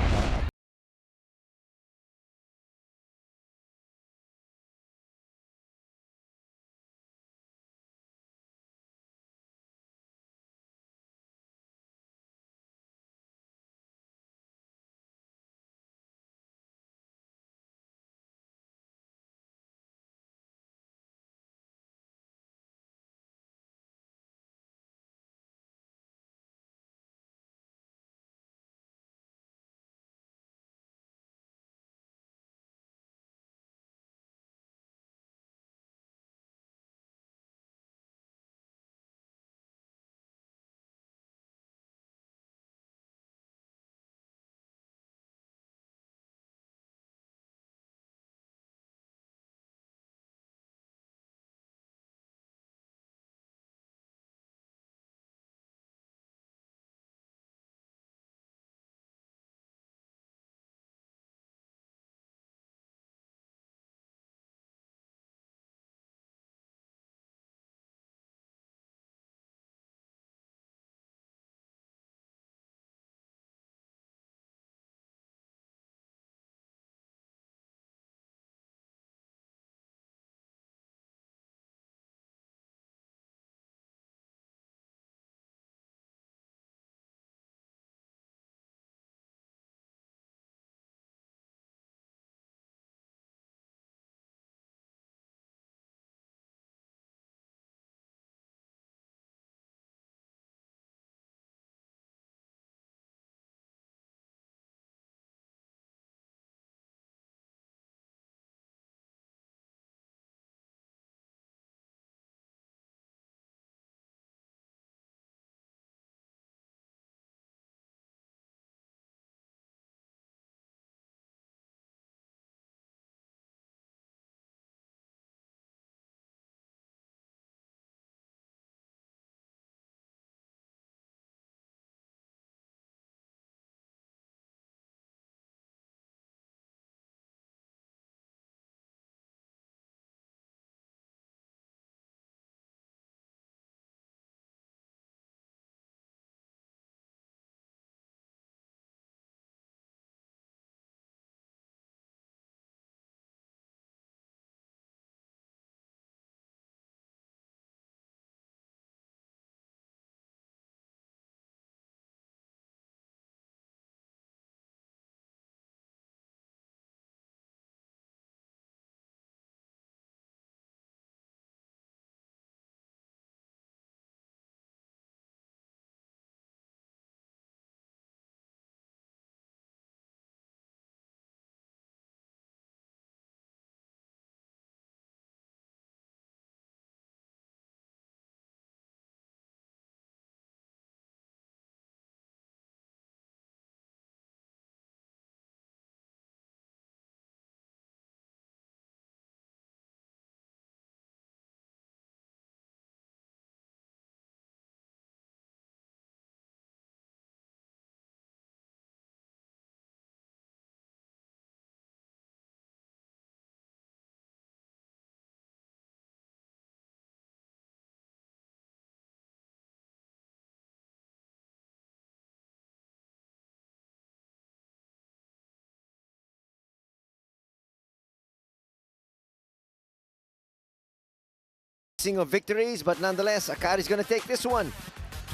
Of victories, but nonetheless, Akari's going to take this one,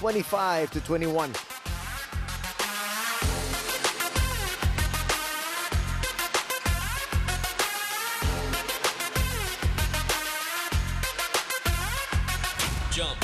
25-21. Jump.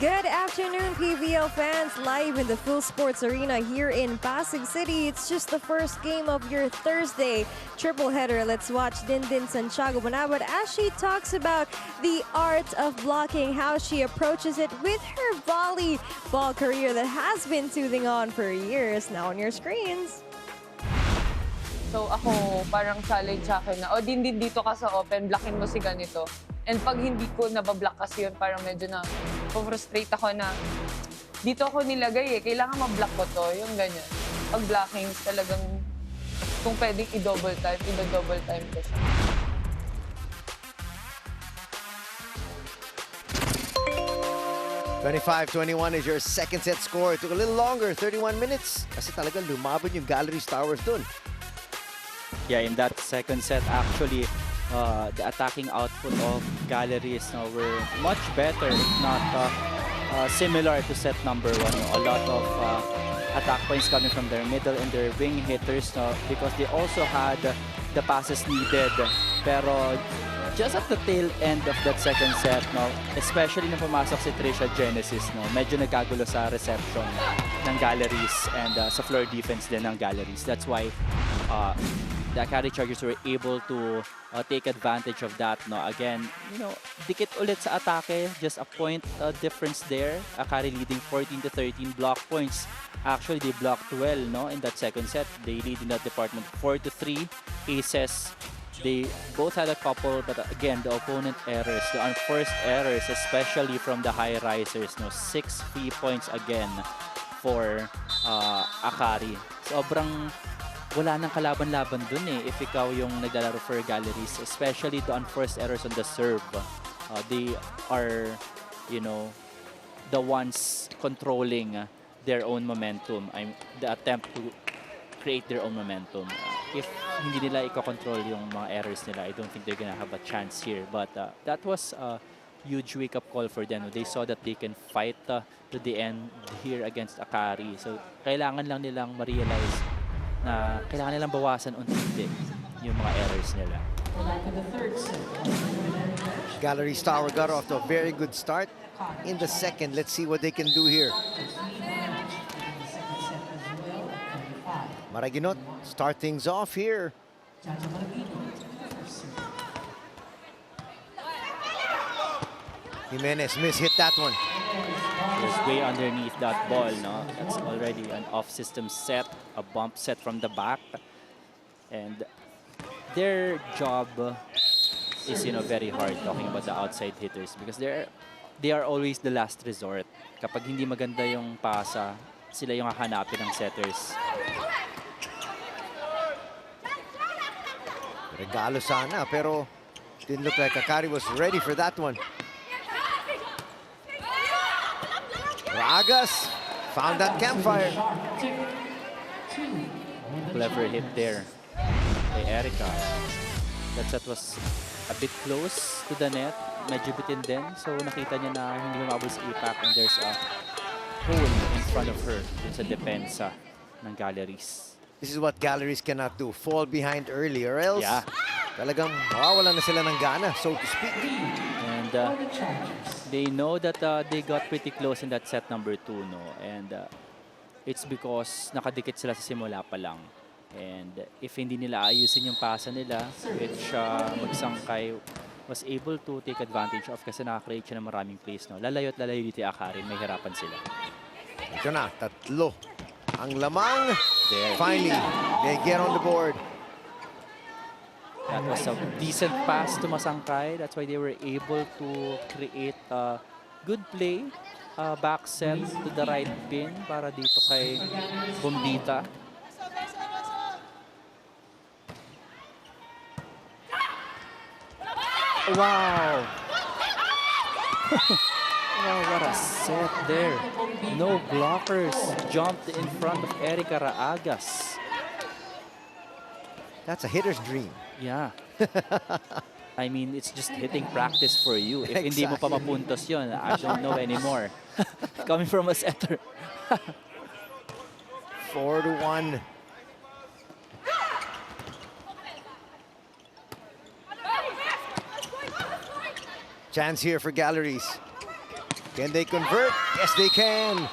Good afternoon, PVL fans, live in the Full Sports Arena here in Pasig City. It's just the first game of your Thursday triple header. Let's watch Dindin Santiago Banabad as she talks about the art of blocking, how she approaches it with her volleyball career that has been soothing on for years. Now on your screens. So ako, parang challenge sa akin na, Dindin, dito ka sa open, blockin mo si ganito. And pag hindi ko nabablock kasi yun, parang medyo na frustrate ako na dito ako nilagay kailangan mablock ko to, yung ganyan. Pag blocking, talagang kung pwedeng i-double time ko siya. (25-21) is your second set score. It took a little longer, 31 minutes. Kasi talaga lumabon yung Galeries Towers dun. Yeah, in that second set, actually, the attacking output of Galeries were much better, if not similar to set number 1. A lot of attack points coming from their middle and their wing hitters because they also had the passes needed. Pero just at the tail end of that second set, especially nung pumasok si Trisha Genesis, medyo nagkagulo sa reception ng Galeries and sa floor defense din ng Galeries. That's why the Akari Chargers were able to take advantage of that. Again, dikit ulit sa atake, just a point difference there. Akari leading 14-13 block points. Actually, they blocked well in that second set. They lead in that department 4-3 aces. They both had a couple, but again, the opponent errors, the unforced errors, especially from the Highrisers. 6 free points again for Akari. Sobrang wala nang kalaban-laban dun if ikaw yung naglalaro for Galeries, especially the unforced errors on the serve. They are, the ones controlling their own momentum. The attempt to create their own momentum. If hindi nila i-control yung mga errors nila, I don't think they're gonna have a chance here. But that was huge wake-up call for them. They saw that they can fight to the end here against Akari. So, kailangan lang nilang ma-realize na kailangan nilang bawasan unti-unti yung mga errors nila. Galeries Tower got off to a very good start in the second. Let's see what they can do here. Maraguinot start things off here. Jimenez hit that one. Was way underneath that ball, no? That's already an off-system set, a bump set from the back. And their job is, very hard talking about the outside hitters because they are always the last resort. Kapag hindi maganda yung pasa, sila yung hahanapin ng setters. Regalo sana, pero didn't look like Akari was ready for that one. Ragas found that campfire. Clever hit there by Erica. That set was a bit close to the net. Medyo bitin din. So nakita niya na hindi mababol sa impact and there's a hole in front of her dun sa depensa ng Galleries. This is what Galleries cannot do. Fall behind early or else talagang mawawalan na sila ng gana, so to speak. And they know that they got pretty close in that set number 2, no? And it's because nakadikit sila sa simula pa lang. And if hindi nila ayusin yung pasa nila, which Magsangkay was able to take advantage of kasi nakakreate siya ng maraming plays, no? Lalayo at lalayo dito Akari, may hirapan sila. Ito na, tatlo ang lamang. There. Finally, they get on the board. That was a decent pass to Masangkay. That's why they were able to create a good play. Back set to the right pin para dito kay Bombita. Wow! Wow, what a set there. No blockers. Jumped in front of Erica Raagas. That's a hitter's dream. Yeah. I mean, it's just hitting practice for you. If hindi mo pa mapuntos yun, I don't know anymore. Coming from a setter. 4-1. Chance here for Galleries. Can they convert? Yes, they can.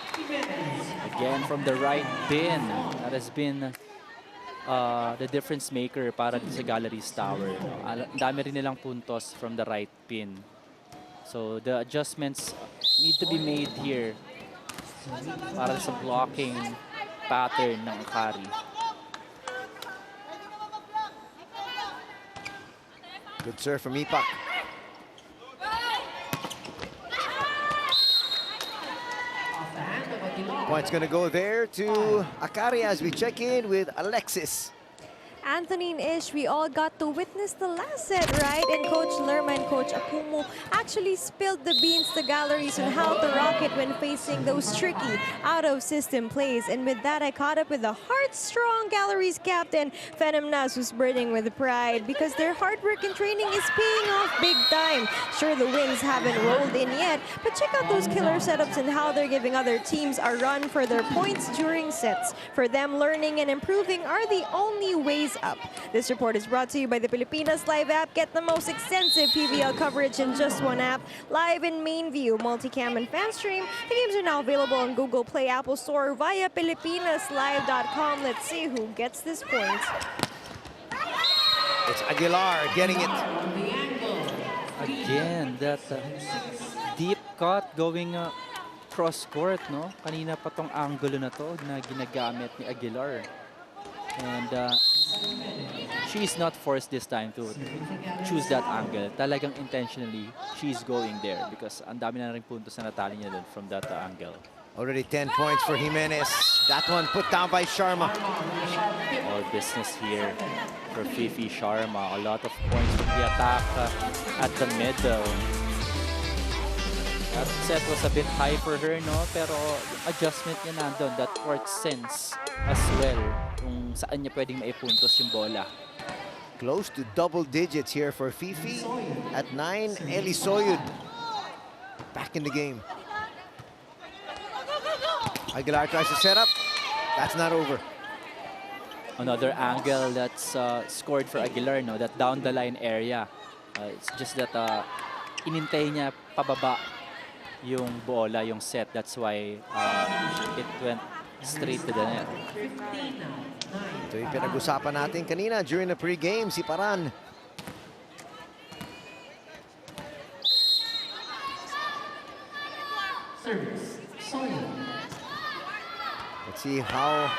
Again from the right pin. That has been the difference maker para sa Galeries Tower. Ang dami rin nilang puntos from the right pin. So the adjustments need to be made here para sa blocking pattern ng Akari. Good serve from Ipak. Point's going to go there to Akari as we check in with Alexis. Anthony and Ish, we all got to witness the last set, right? And Coach Lerma and Coach Akumu actually spilled the beans to Galleries on how to rock it when facing those tricky out-of-system plays. And with that, I caught up with the heart-strong Galleries captain, Phenom Nas, who's burning with pride because their hard work and training is paying off big time. Sure, the wins haven't rolled in yet, but check out those killer setups and how they're giving other teams a run for their points during sets. For them, learning and improving are the only ways up. This report is brought to you by the Pilipinas Live app. Get the most extensive PVL coverage in just one app. Live in main view, multicam, and fan stream. The games are now available on Google Play, Apple Store, via PilipinasLive.com. Let's see who gets this point. It's Aguilar getting it. Again, that deep cut going cross court, no? Kanina pa tong angulo na to na ginagamit ni Aguilar. And she's not forced this time to choose that angle. Talagang intentionally, she's going there because ang dami na rin puntos na natali niya dun from that angle. Already 10 points for Jimenez. That one put down by Sharma. All business here for Fifi Sharma. A lot of points from the attack at the middle. That set was a bit high for her, no? Pero adjustment niya nandun, that court sense as well kung saan niya pwedeng maipuntos yung bola. Close to double digits here for Fifi. At 9, Eli Soyud. back in the game. Aguilar tries to set up. That's not over. Another angle that's scored for Aguilar, no? That down the line area. It's just that inintay niya pababa yung bola, yung set. That's why it went straight to the net. Ito yung pinag-usapan natin kanina during the pre-game, si Paran. Let's see how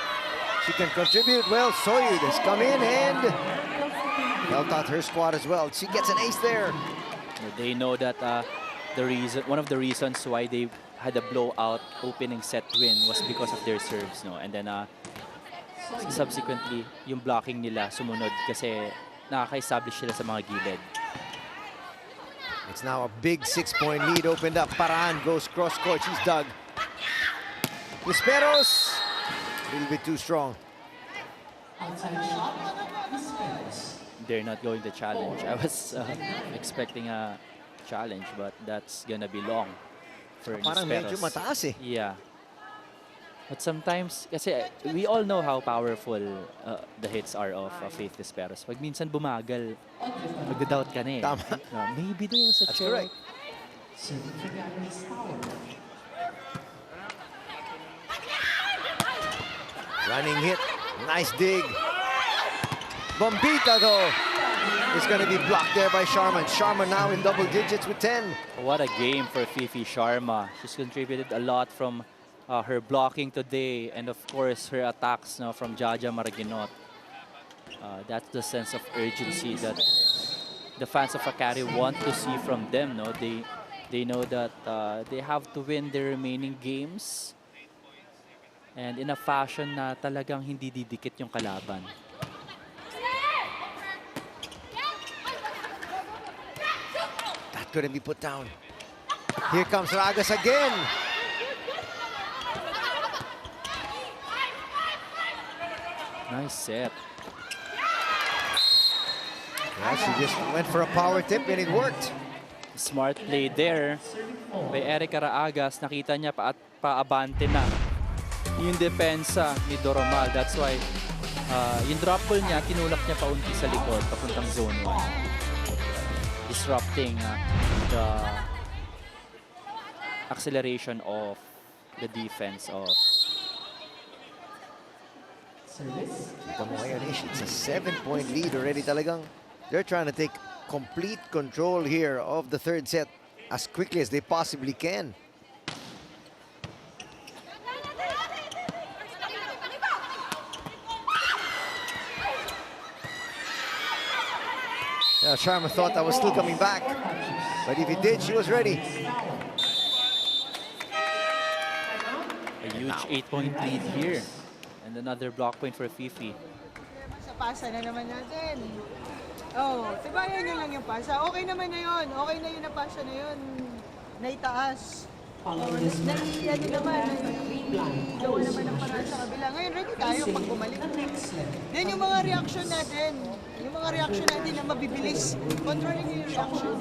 she can contribute. Well, Soyud has come in and helped out her squad as well. She gets an ace there. They know that one of the reasons why they had a blowout opening set win was because of their serves, no? And then subsequently, yung blocking nila sumunod kasi nakaka-establish sila sa mga gilid. It's now a big 6-point lead opened up. Paran goes cross-court. She's dug. Disperos, a little bit too strong. They're not going to challenge. I was expecting a challenge, but that's gonna be long for Parang medyo Disperos. mataas eh. Yeah. But sometimes, kasi we all know how powerful the hits are of Faith Disperos. Pag minsan bumagal, magda-doubt ka na eh. Tama. Maybe there was a That's check. correct. Running hit. Nice dig. Bombita, though, is going to be blocked there by Sharma. Sharma now in double digits with 10. What a game for Fifi Sharma. She's contributed a lot from her blocking today, and of course her attacks from Jaja Maraginot. That's the sense of urgency that the fans of Akari want to see from them. No, they know that they have to win their remaining games, and in a fashion na talagang hindi didikit yung kalaban. That couldn't be put down. Here comes Ragas again. Nice set. Yeah, she just went for a power tip and it worked. Smart play there by Erica Raagas. Nakita niya paabante na yung depensa ni Doromal. That's why yung drop ball niya, tinulak niya paunti sa likod, papuntang zone 1. Disrupting the acceleration of the defense of It's a 7-point lead already talagang. They're trying to take complete control here of the third set as quickly as they possibly can. Yeah, Sharma thought that was still coming back, but if he did, she was ready. a huge 8-point lead here. And another block point for Fifi. Sa pasa na naman natin. Oh, tibayan nyo lang yung pasa. Okay naman na yun. Okay na yun na pasa na yun. Naitaas. Ano naman, gawa naman ng paraan sa kabila. Ngayon, ready tayo pag bumalik. Then yung mga reaction natin, na mabibilis. Kontrolin nyo yung reaction.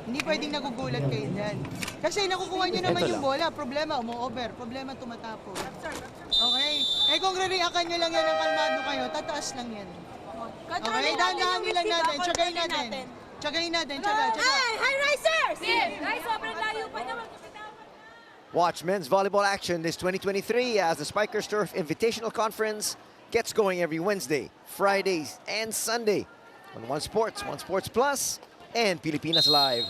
Hindi pwedeng nagugulat kayo dyan. Kasi nakukuha nyo naman yung bola. Problema, umu-over. Problema, tumatapon. Okay? Eh kung re-reactan nyo lang yan ng kalmado kayo, tataas lang yan. Okay? Dahan-dahanin lang natin. Tsagayin natin. Tsagayin natin. Tsaga. Hey! Highrisers! Guys, sobrang layo pa naman. Watch men's volleyball action this 2023 as the Spikers Turf Invitational Conference gets going every Wednesday, Fridays, and Sunday on One Sports Plus, and Pilipinas Live.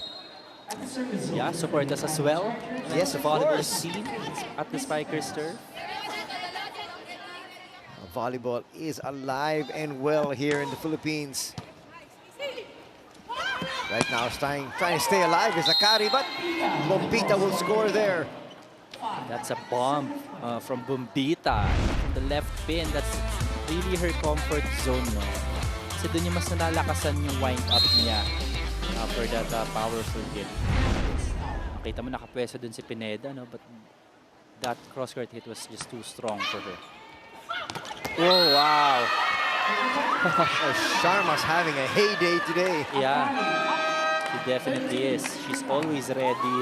Yeah, support us as well. Yes, of volleyball course. scene at the Spikers Turf. Volleyball is alive and well here in the Philippines. Right now, trying to stay alive is Akari, but Bombita will score there. That's a bomb from Bombita. From the left pin, that's really her comfort zone, no? Kasi doon yung mas nalalakasan yung wind-up niya for that powerful hit. Nakita mo nakapwesto doon si Pineda, no? But that cross-court hit was just too strong for her. Oh, wow! Oh, Sharma's having a heyday today. Yeah. She definitely is. She's always ready,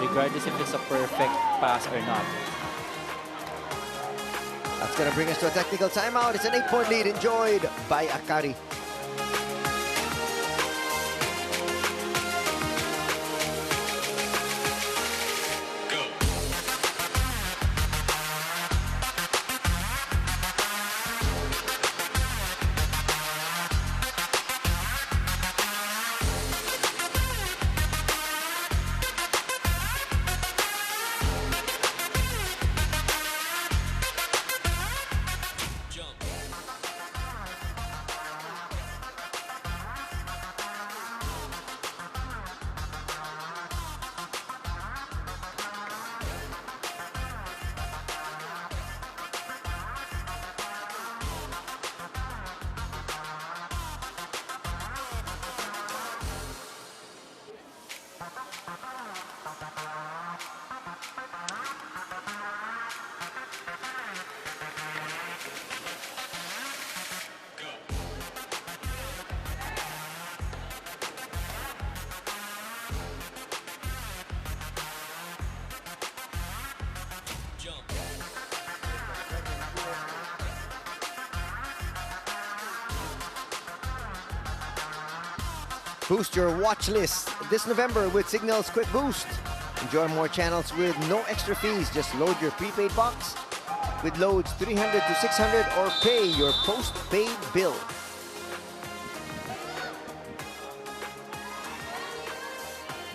regardless if it's a perfect pass or not. That's going to bring us to a technical timeout. It's an 8-point lead enjoyed by Akari. Boost your watch list this November with Signal's Quick Boost. Enjoy more channels with no extra fees. Just load your prepaid box with loads 300 to 600 or pay your postpaid bill.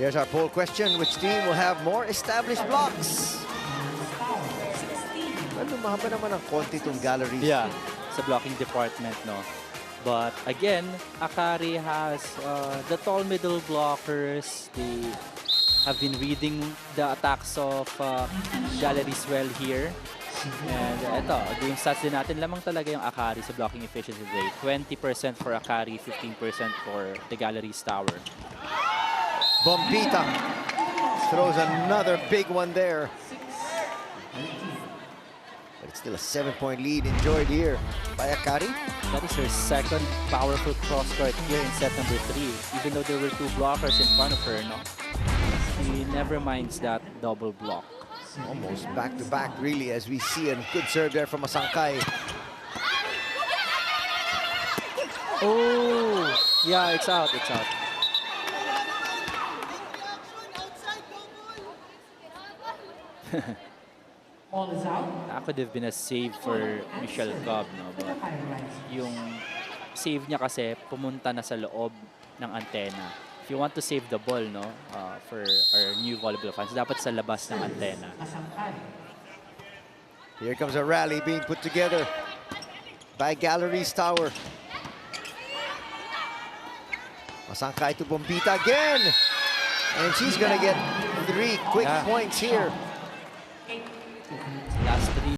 Here's our poll question. Which team will have more established blocks? Well, lumahaba naman ng konti itong Galleries. Yeah, sa blocking department, no? But again, Akari has the tall middle blockers. They have been reading the attacks of Galeries well here. And ito, yung stats din natin, lamang talaga yung Akari sa blocking efficiency today. 20% for Akari, 15% for the Galeries Tower. Bombita throws another big one there. But it's still a 7-point lead enjoyed here by Akari. That is her second powerful cross-court here in set number 3. Even though there were 2 blockers in front of her, no? She never minds that double block. Almost back-to-back, really, as we see a good serve there from Asangkay. Oh! Yeah, it's out, it's out. That could have been a save for Michelle Cobb, no? But yung save niya kasi pumunta na sa loob ng antena. If you want to save the ball, no, for our new volleyball fans, dapat sa labas ng antena. Here comes a rally being put together by Galeries Tower. Asangkay to Bombita again. And she's gonna get 3 quick points here. Last 3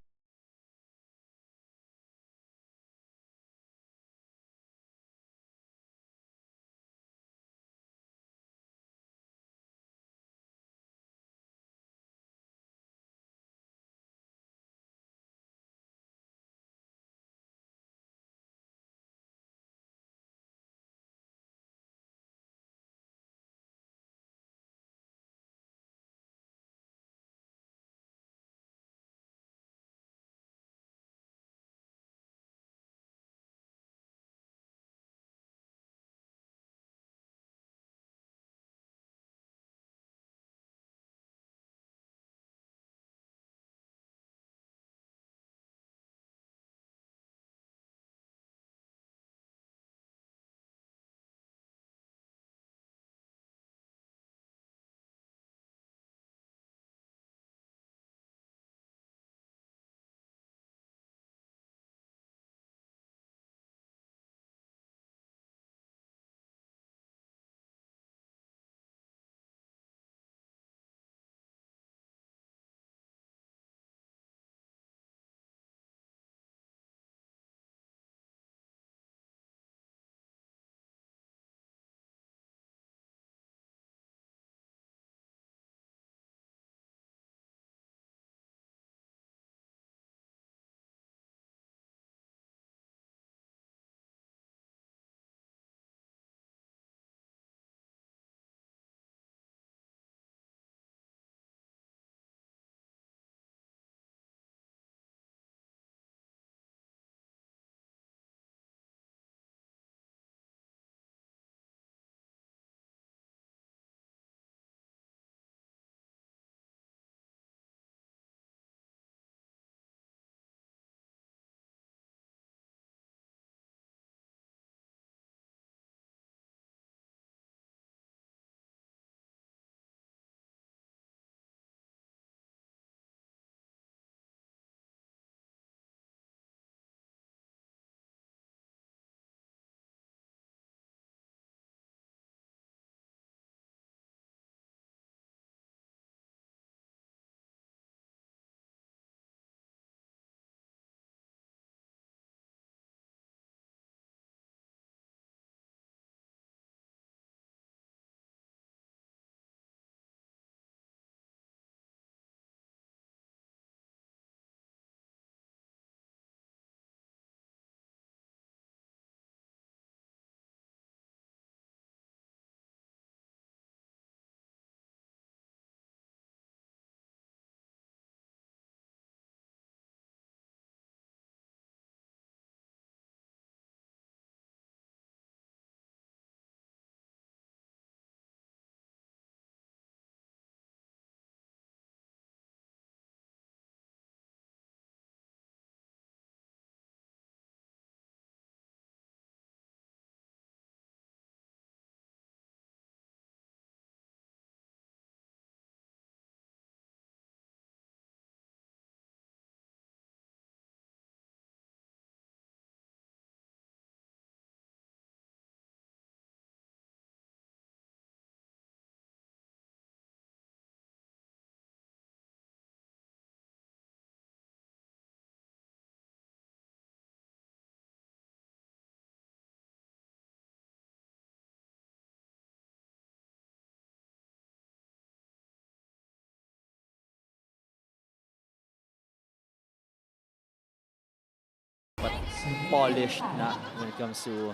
polished na when it comes to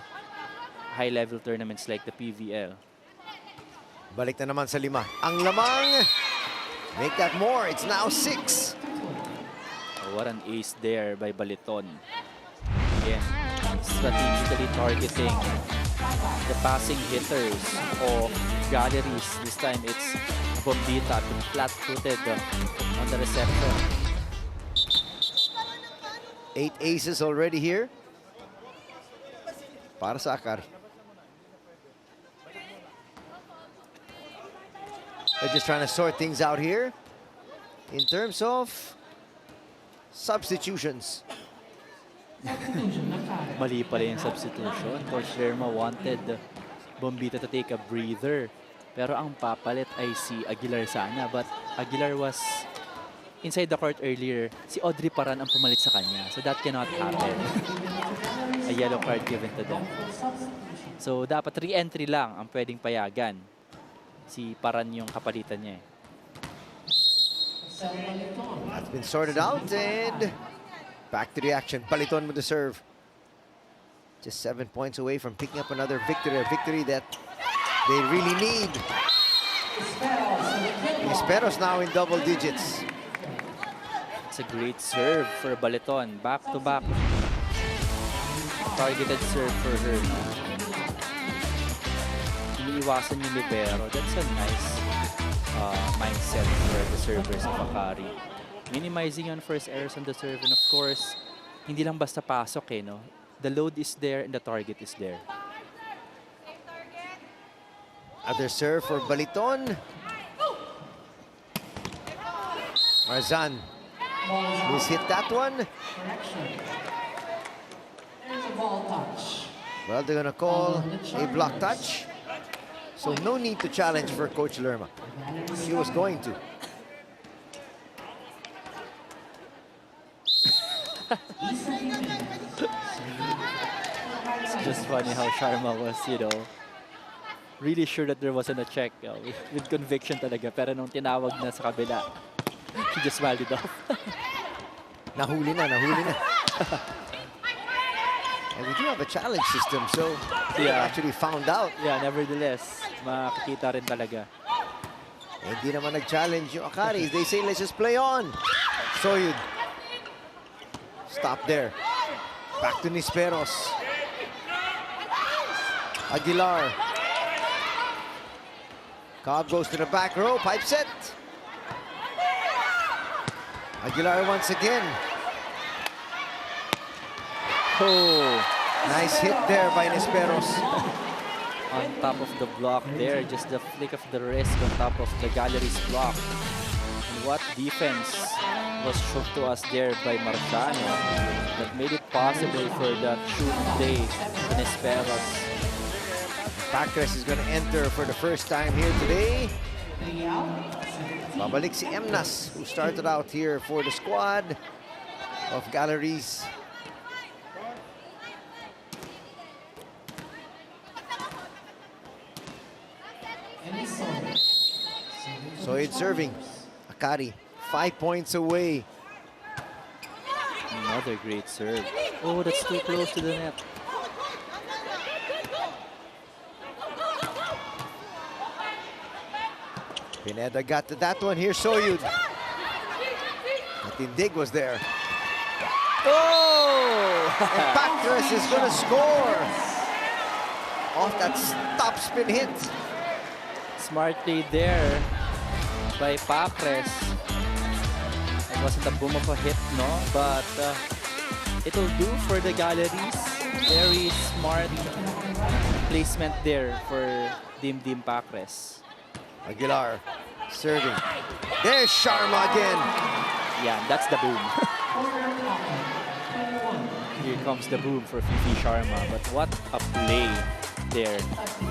high-level tournaments like the PVL. Balik na naman sa 5. Ang lamang. Make that more. It's now 6. Oh, what an ace there by Baliton. Again, strategically targeting the passing hitters of Galeries. This time it's Bombita, flat-footed on the reception. 8 aces already here. Para sa Akari. They're just trying to sort things out here in terms of substitutions. Mali pala yung substitution. Coach Lerma wanted Bombita to take a breather. Pero ang papalit ay si Aguilar sana. But Aguilar was inside the court earlier. Si Audrey Paran ang pumalit sa kanya. So that cannot happen. A yellow card given to them. So dapat re-entry lang ang pwedeng payagan. Si Paran yung kapalitan niya. That's been sorted out and back to the action. Baliton with the serve. Just 7 points away from picking up another victory. A victory that they really need. Esperos now in double digits. It's a great serve for Baliton. Back-to-back. Targeted serve for her. Iniiwasan yung libero. That's a nice mindset for the servers of Akari. Minimizing on first errors on the serve. And of course, hindi lang basta pasok eh, no? The load is there and the target is there. Other serve for Baliton. Marzan. Who's hit that one? Well, they're gonna call a block touch. So no need to challenge for Coach Lerma. She was going to. It's just funny how Sharma was, you know, really sure that there wasn't a check. With conviction talaga. Pero nung tinawag na sa kabila, he just smiled it off. Nahuli na. And we do have a challenge system, so they actually found out. Yeah, nevertheless, makikita rin talaga. Hindi naman nag-challenge yung Akari. They say, let's just play on. Soyud. Stop there. Back to Nisperos. Aguilar. Cobb goes to the back row. Pipe set. Aguilar once again. Oh, nice hit there by Nisperos. On top of the block there, just the flick of the wrist on top of the Galeries block. And what defense was shown to us there by Marciano that made it possible for that shoot play to Nisperos. Pacres is going to enter for the first time here today. Babalik si Emnas, who started out here for the squad of Galeries. So it's serving. Akari, 5 points away. Another great serve. Oh, that's too close to the net. Pineda got to that one. Here's Soyud. Matindig was there. Oh! And Pacres is going to score off that stop spin hit. Smart play there by Pacres. It wasn't a boom of a hit, no? But it'll do for the Galeries. Very smart placement there for Dim Pacres. Aguilar serving. There's Sharma again. Yeah, that's the boom. Here comes the boom for Fifi Sharma. But what a play there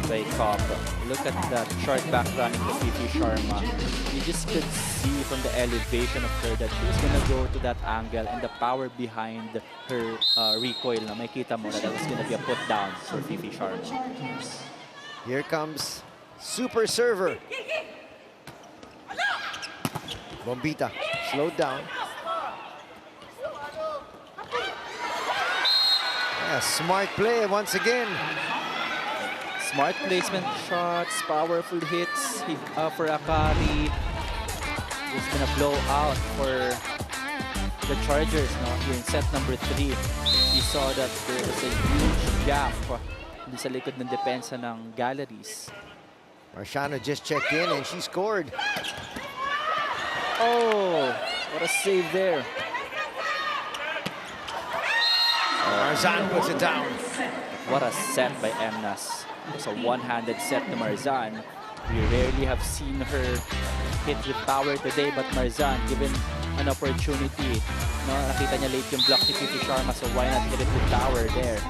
by Cobb. Look at that short back running to Fifi Sharma. You just could see from the elevation of her that she was gonna go to that angle and the power behind her recoil. Na may kita mo na that was gonna be a put down for Fifi Sharma. Here comes super server. Bombita slowed down. A smart play once again. Smart placement shots, powerful hits for Akari. It's gonna blow out for the Chargers, no? Here in set number 3. You saw that there was a huge gap sa likod ng depensa ng Galeries. Marciano just checked in and she scored. Oh, what a save there. Marzan puts it down. What a set by Emnas. It's a one-handed set to Marzan. We rarely have seen her hit with power today, but Marzan, given an opportunity, no, nakita niya late yung block ni Fifi Sharma, so why not hit it with power there?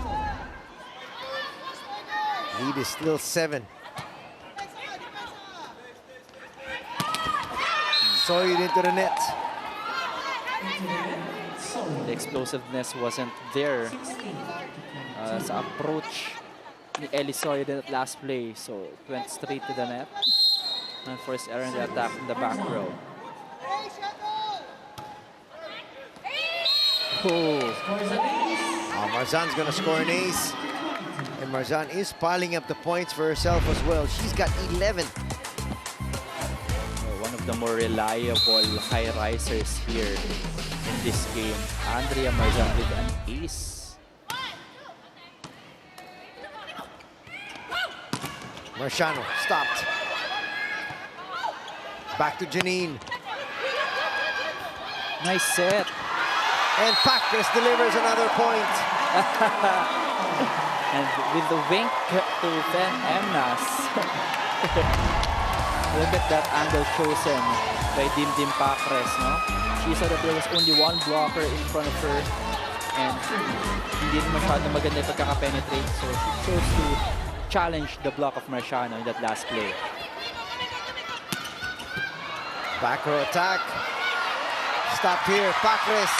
Lead is still 7. Soiled into the net. The explosiveness wasn't there sa approach ni Elisoy that last play, so it went straight to the net and forced error in the attack in the back row. Marzan's gonna score an ace, and Marzan is piling up the points for herself as well. She's got 11. One of the more reliable high risers here in this game. Andrea Marzan with an ace. Marciano stopped. Back to Janine. Nice set. And Pacres delivers another point. And with the wink to Fen Emnas. Look at that angle chosen by Dimdim Pacres, no? She saw that there was only one blocker in front of her and hindi rin masyadong maganda yung pagkaka-penetrate, so she chose to challenge the block of Marciano in that last play. Back row attack. Stopped here. Pacres.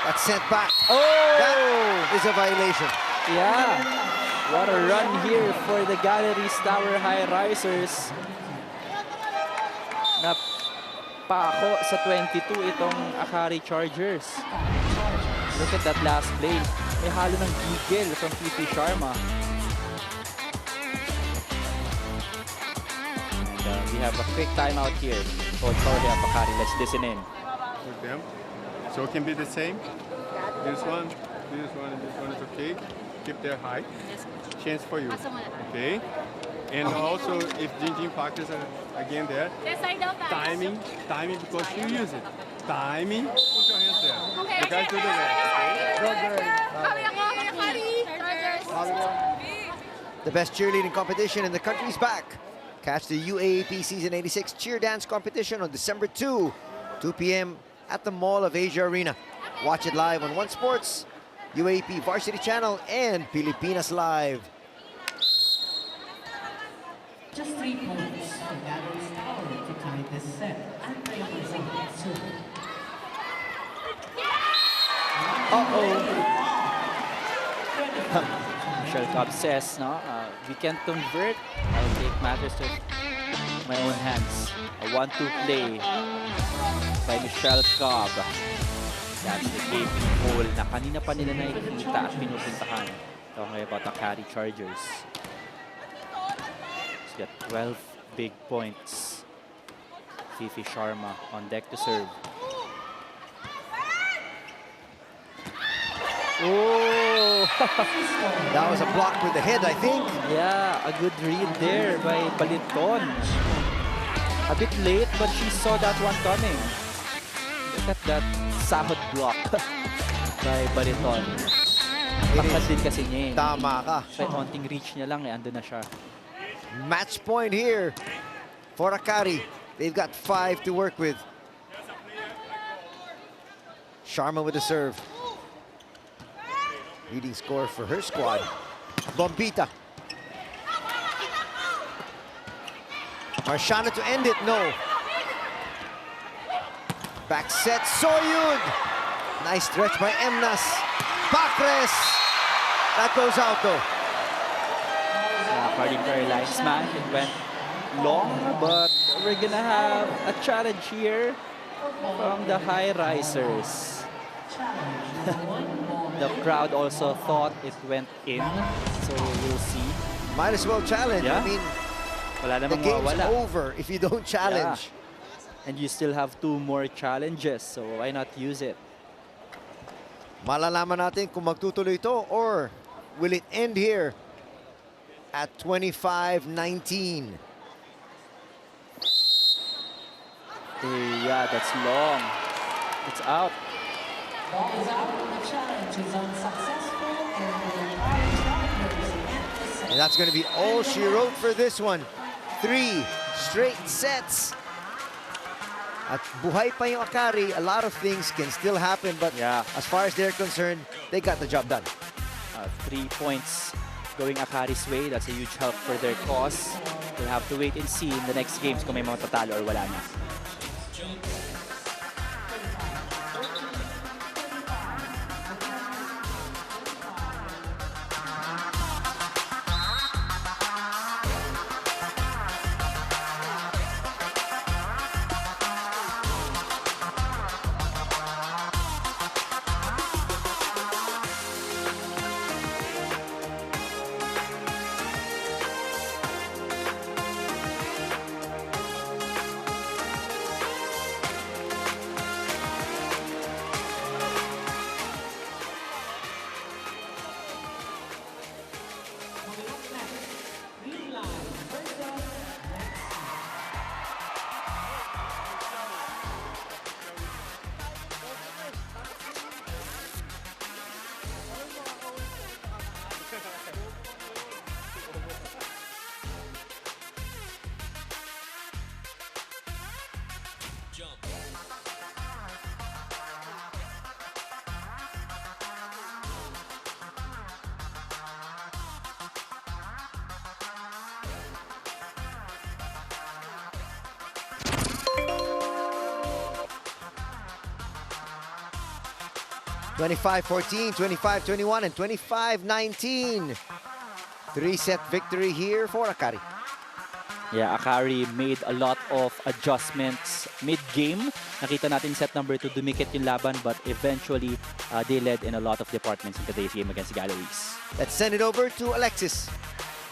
That's sent back. Oh! That is a violation. Yeah. What a run here for the Galeries Tower Highrisers. Napako sa 22 itong Akari Chargers. Look at that last play. May halo ng gigil from Fifi Sharma. And we have a quick timeout here. Coach Jorge Akari, let's listen in. With them. So it can be the same. This one, and this one is okay. Keep their height. Chance for you. Okay. And also, if Jinjin Pacres are again there, timing because you use it. Timing, put your hands there. You guys do the rest. The best cheerleading competition in the country is back. Catch the UAAP Season 86 Cheer Dance Competition on December 2 p.m. at the Mall of Asia Arena. Watch it live on One Sports, UAP Varsity Channel, and Pilipinas Live. Just 3 points for Galeries Tower to tie this set. Michelle Cobb says, no, we can convert. I'll take matters to my own hands. A 1-2 play by Michelle Cobb. That's the game goal na kanina pa nila nakikita at pinupuntahan. Talking about Akari Chargers. She's got 12 big points. Fifi Sharma on deck to serve. Oh! That was a block with the head, I think. Yeah, a good read there by Baliton. A bit late, but she saw that one coming. Look at that sahod block by Baliton. Pakat din kasi niya. Tama ka. Sa konting reach niya lang, andun na siya. Match point here for Akari. They've got 5 to work with. Sharma with the serve. Leading score for her squad. Bombita. Marciano to end it, no. Back set, Soyud. Nice stretch by Emnas. Pacres. That goes out though. According to our linesman, it went long, but we're gonna have a challenge here from the Highrisers. The crowd also thought it went in. So we'll see. Might as well challenge. Yeah. I mean, Wala the namang game's mawawala. over if you don't challenge. Yeah. And you still have 2 more challenges, so why not use it? Malalaman natin kung magtutuloy ito or will it end here at 25-19. Yeah, that's long. It's out. Ball is out. The challenge is unsuccessful. And the Akari Chargers end the set. And that's going to be all she wrote for this one. 3 straight sets. At buhay pa yung Akari, a lot of things can still happen, but as far as they're concerned, they got the job done. 3 points going Akari's way. That's a huge help for their cause. We'll have to wait and see in the next games kung may mga tatalo or wala na. 25-14, 25-21, and 25-19. 3-set victory here for Akari. Yeah, Akari made a lot of adjustments mid-game. Nakita natin set number 2, dumikit yung laban, but eventually they led in a lot of departments in today's game against Galeries. Let's send it over to Alexis.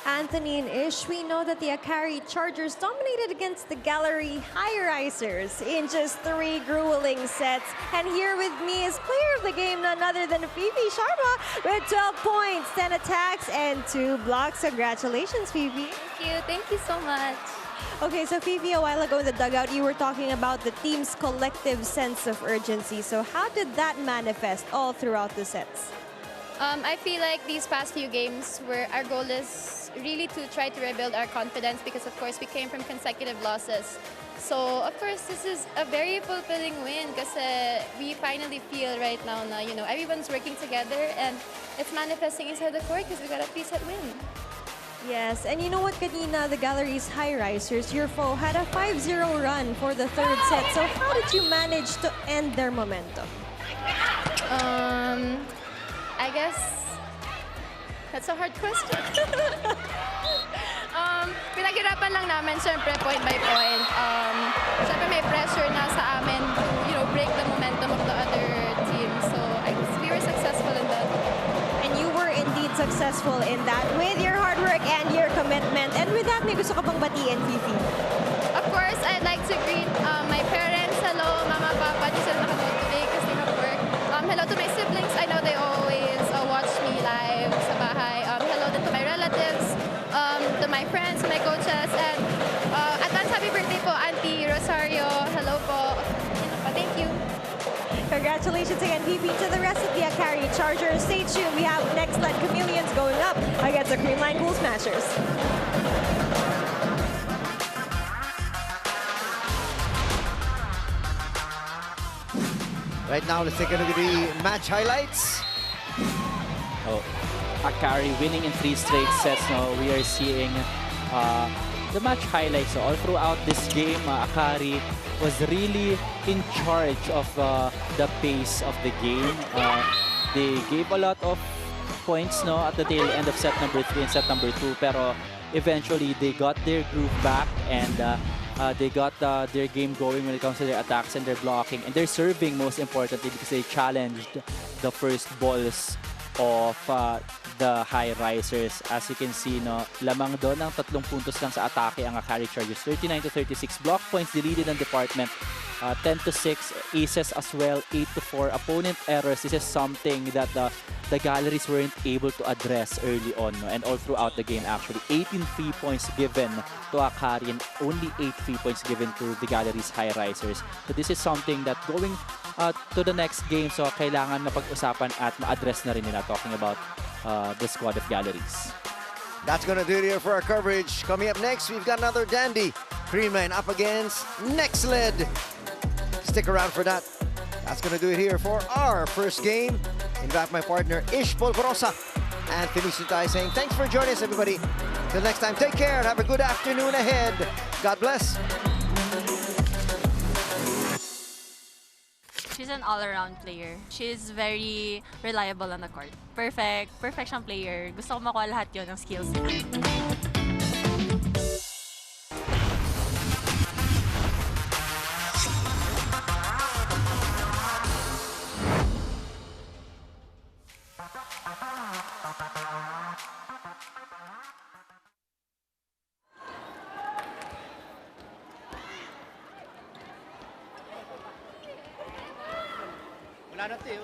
Anthony and Ish, we know that the Akari Chargers dominated against the Galeries Highrisers in just 3 grueling sets. And here with me is player of the game, none other than Fifi Sharma with 12 points, 10 attacks, and 2 blocks. Congratulations, Fifi. Thank you so much. Okay, so Fifi, a while ago in the dugout, you were talking about the team's collective sense of urgency. So how did that manifest all throughout the sets? I feel like these past few games where our goal is really to try to rebuild our confidence because of course we came from consecutive losses. So of course this is a very fulfilling win because we finally feel right now na, you know, everyone's working together and it's manifesting inside the court because we got a 3-set win. Yes, and you know what, kanina, the Galeries Highrisers, your foe, had a 5-0 run for the 3rd set. So how did you manage to end their momentum? I guess that's a hard question. Pinaghirapan lang namin, syempre, point by point. Syempre, may pressure na sa amin to, you know, break the momentum of the other team. So, I guess we were successful in that. And you were indeed successful in that with your hard work and your commitment. And with that, may gusto ka pang batiin, Fifi? Of course, I'd like to greet my parents. Hello, Mama, Papa. Di sila nakanood today kasi they have work. Hello to my siblings. I know they always watch me live sa bahay. Hello din to my relatives, to my friends, my coaches, and advance happy birthday po, Auntie Rosario. Hello po. Thank you. Congratulations again, Fifi. To the rest of the Akari Chargers, stay tuned. We have next Lead Chameleons going up against the Creamline Pool Smashers. Right now, let's take a look at the match highlights. Akari winning in 3 straight sets. Now we are seeing the match highlights. So all throughout this game, Akari was really in charge of the pace of the game. They gave a lot of points at the tail end of set number 3 and set number 2, pero eventually they got their groove back and they got their game going when it comes to their attacks and their blocking and their serving, most importantly, because they challenged the first balls of the Highrisers. As you can see, no, lamang doon ng 3 puntos lang sa atake ang Akari Chargers. 39-36 block points, deleted ang department. 10-6 aces as well, 8-4 opponent errors. This is something that the Galleries weren't able to address early on, no? And all throughout the game actually. 18 free points given to Akari and only 8 free points given to the Galeries Highrisers. So this is something that going to the next game, so kailangan na pag-usapan at ma-address na rin nila, talking about the squad of Galeries. That's going to do it here for our coverage. Coming up next, we've got another dandy. Creamline up against Next Led. Stick around for that. That's going to do it here for our first game. In fact, my partner Ish Polvorosa and Felicio Tai saying thanks for joining us, everybody. Till next time, take care and have a good afternoon ahead. God bless. She's an all-around player. She's very reliable on the court. Perfect siyang player. Gusto ko makuha lahat yun ng skills niya. Wala na tayo.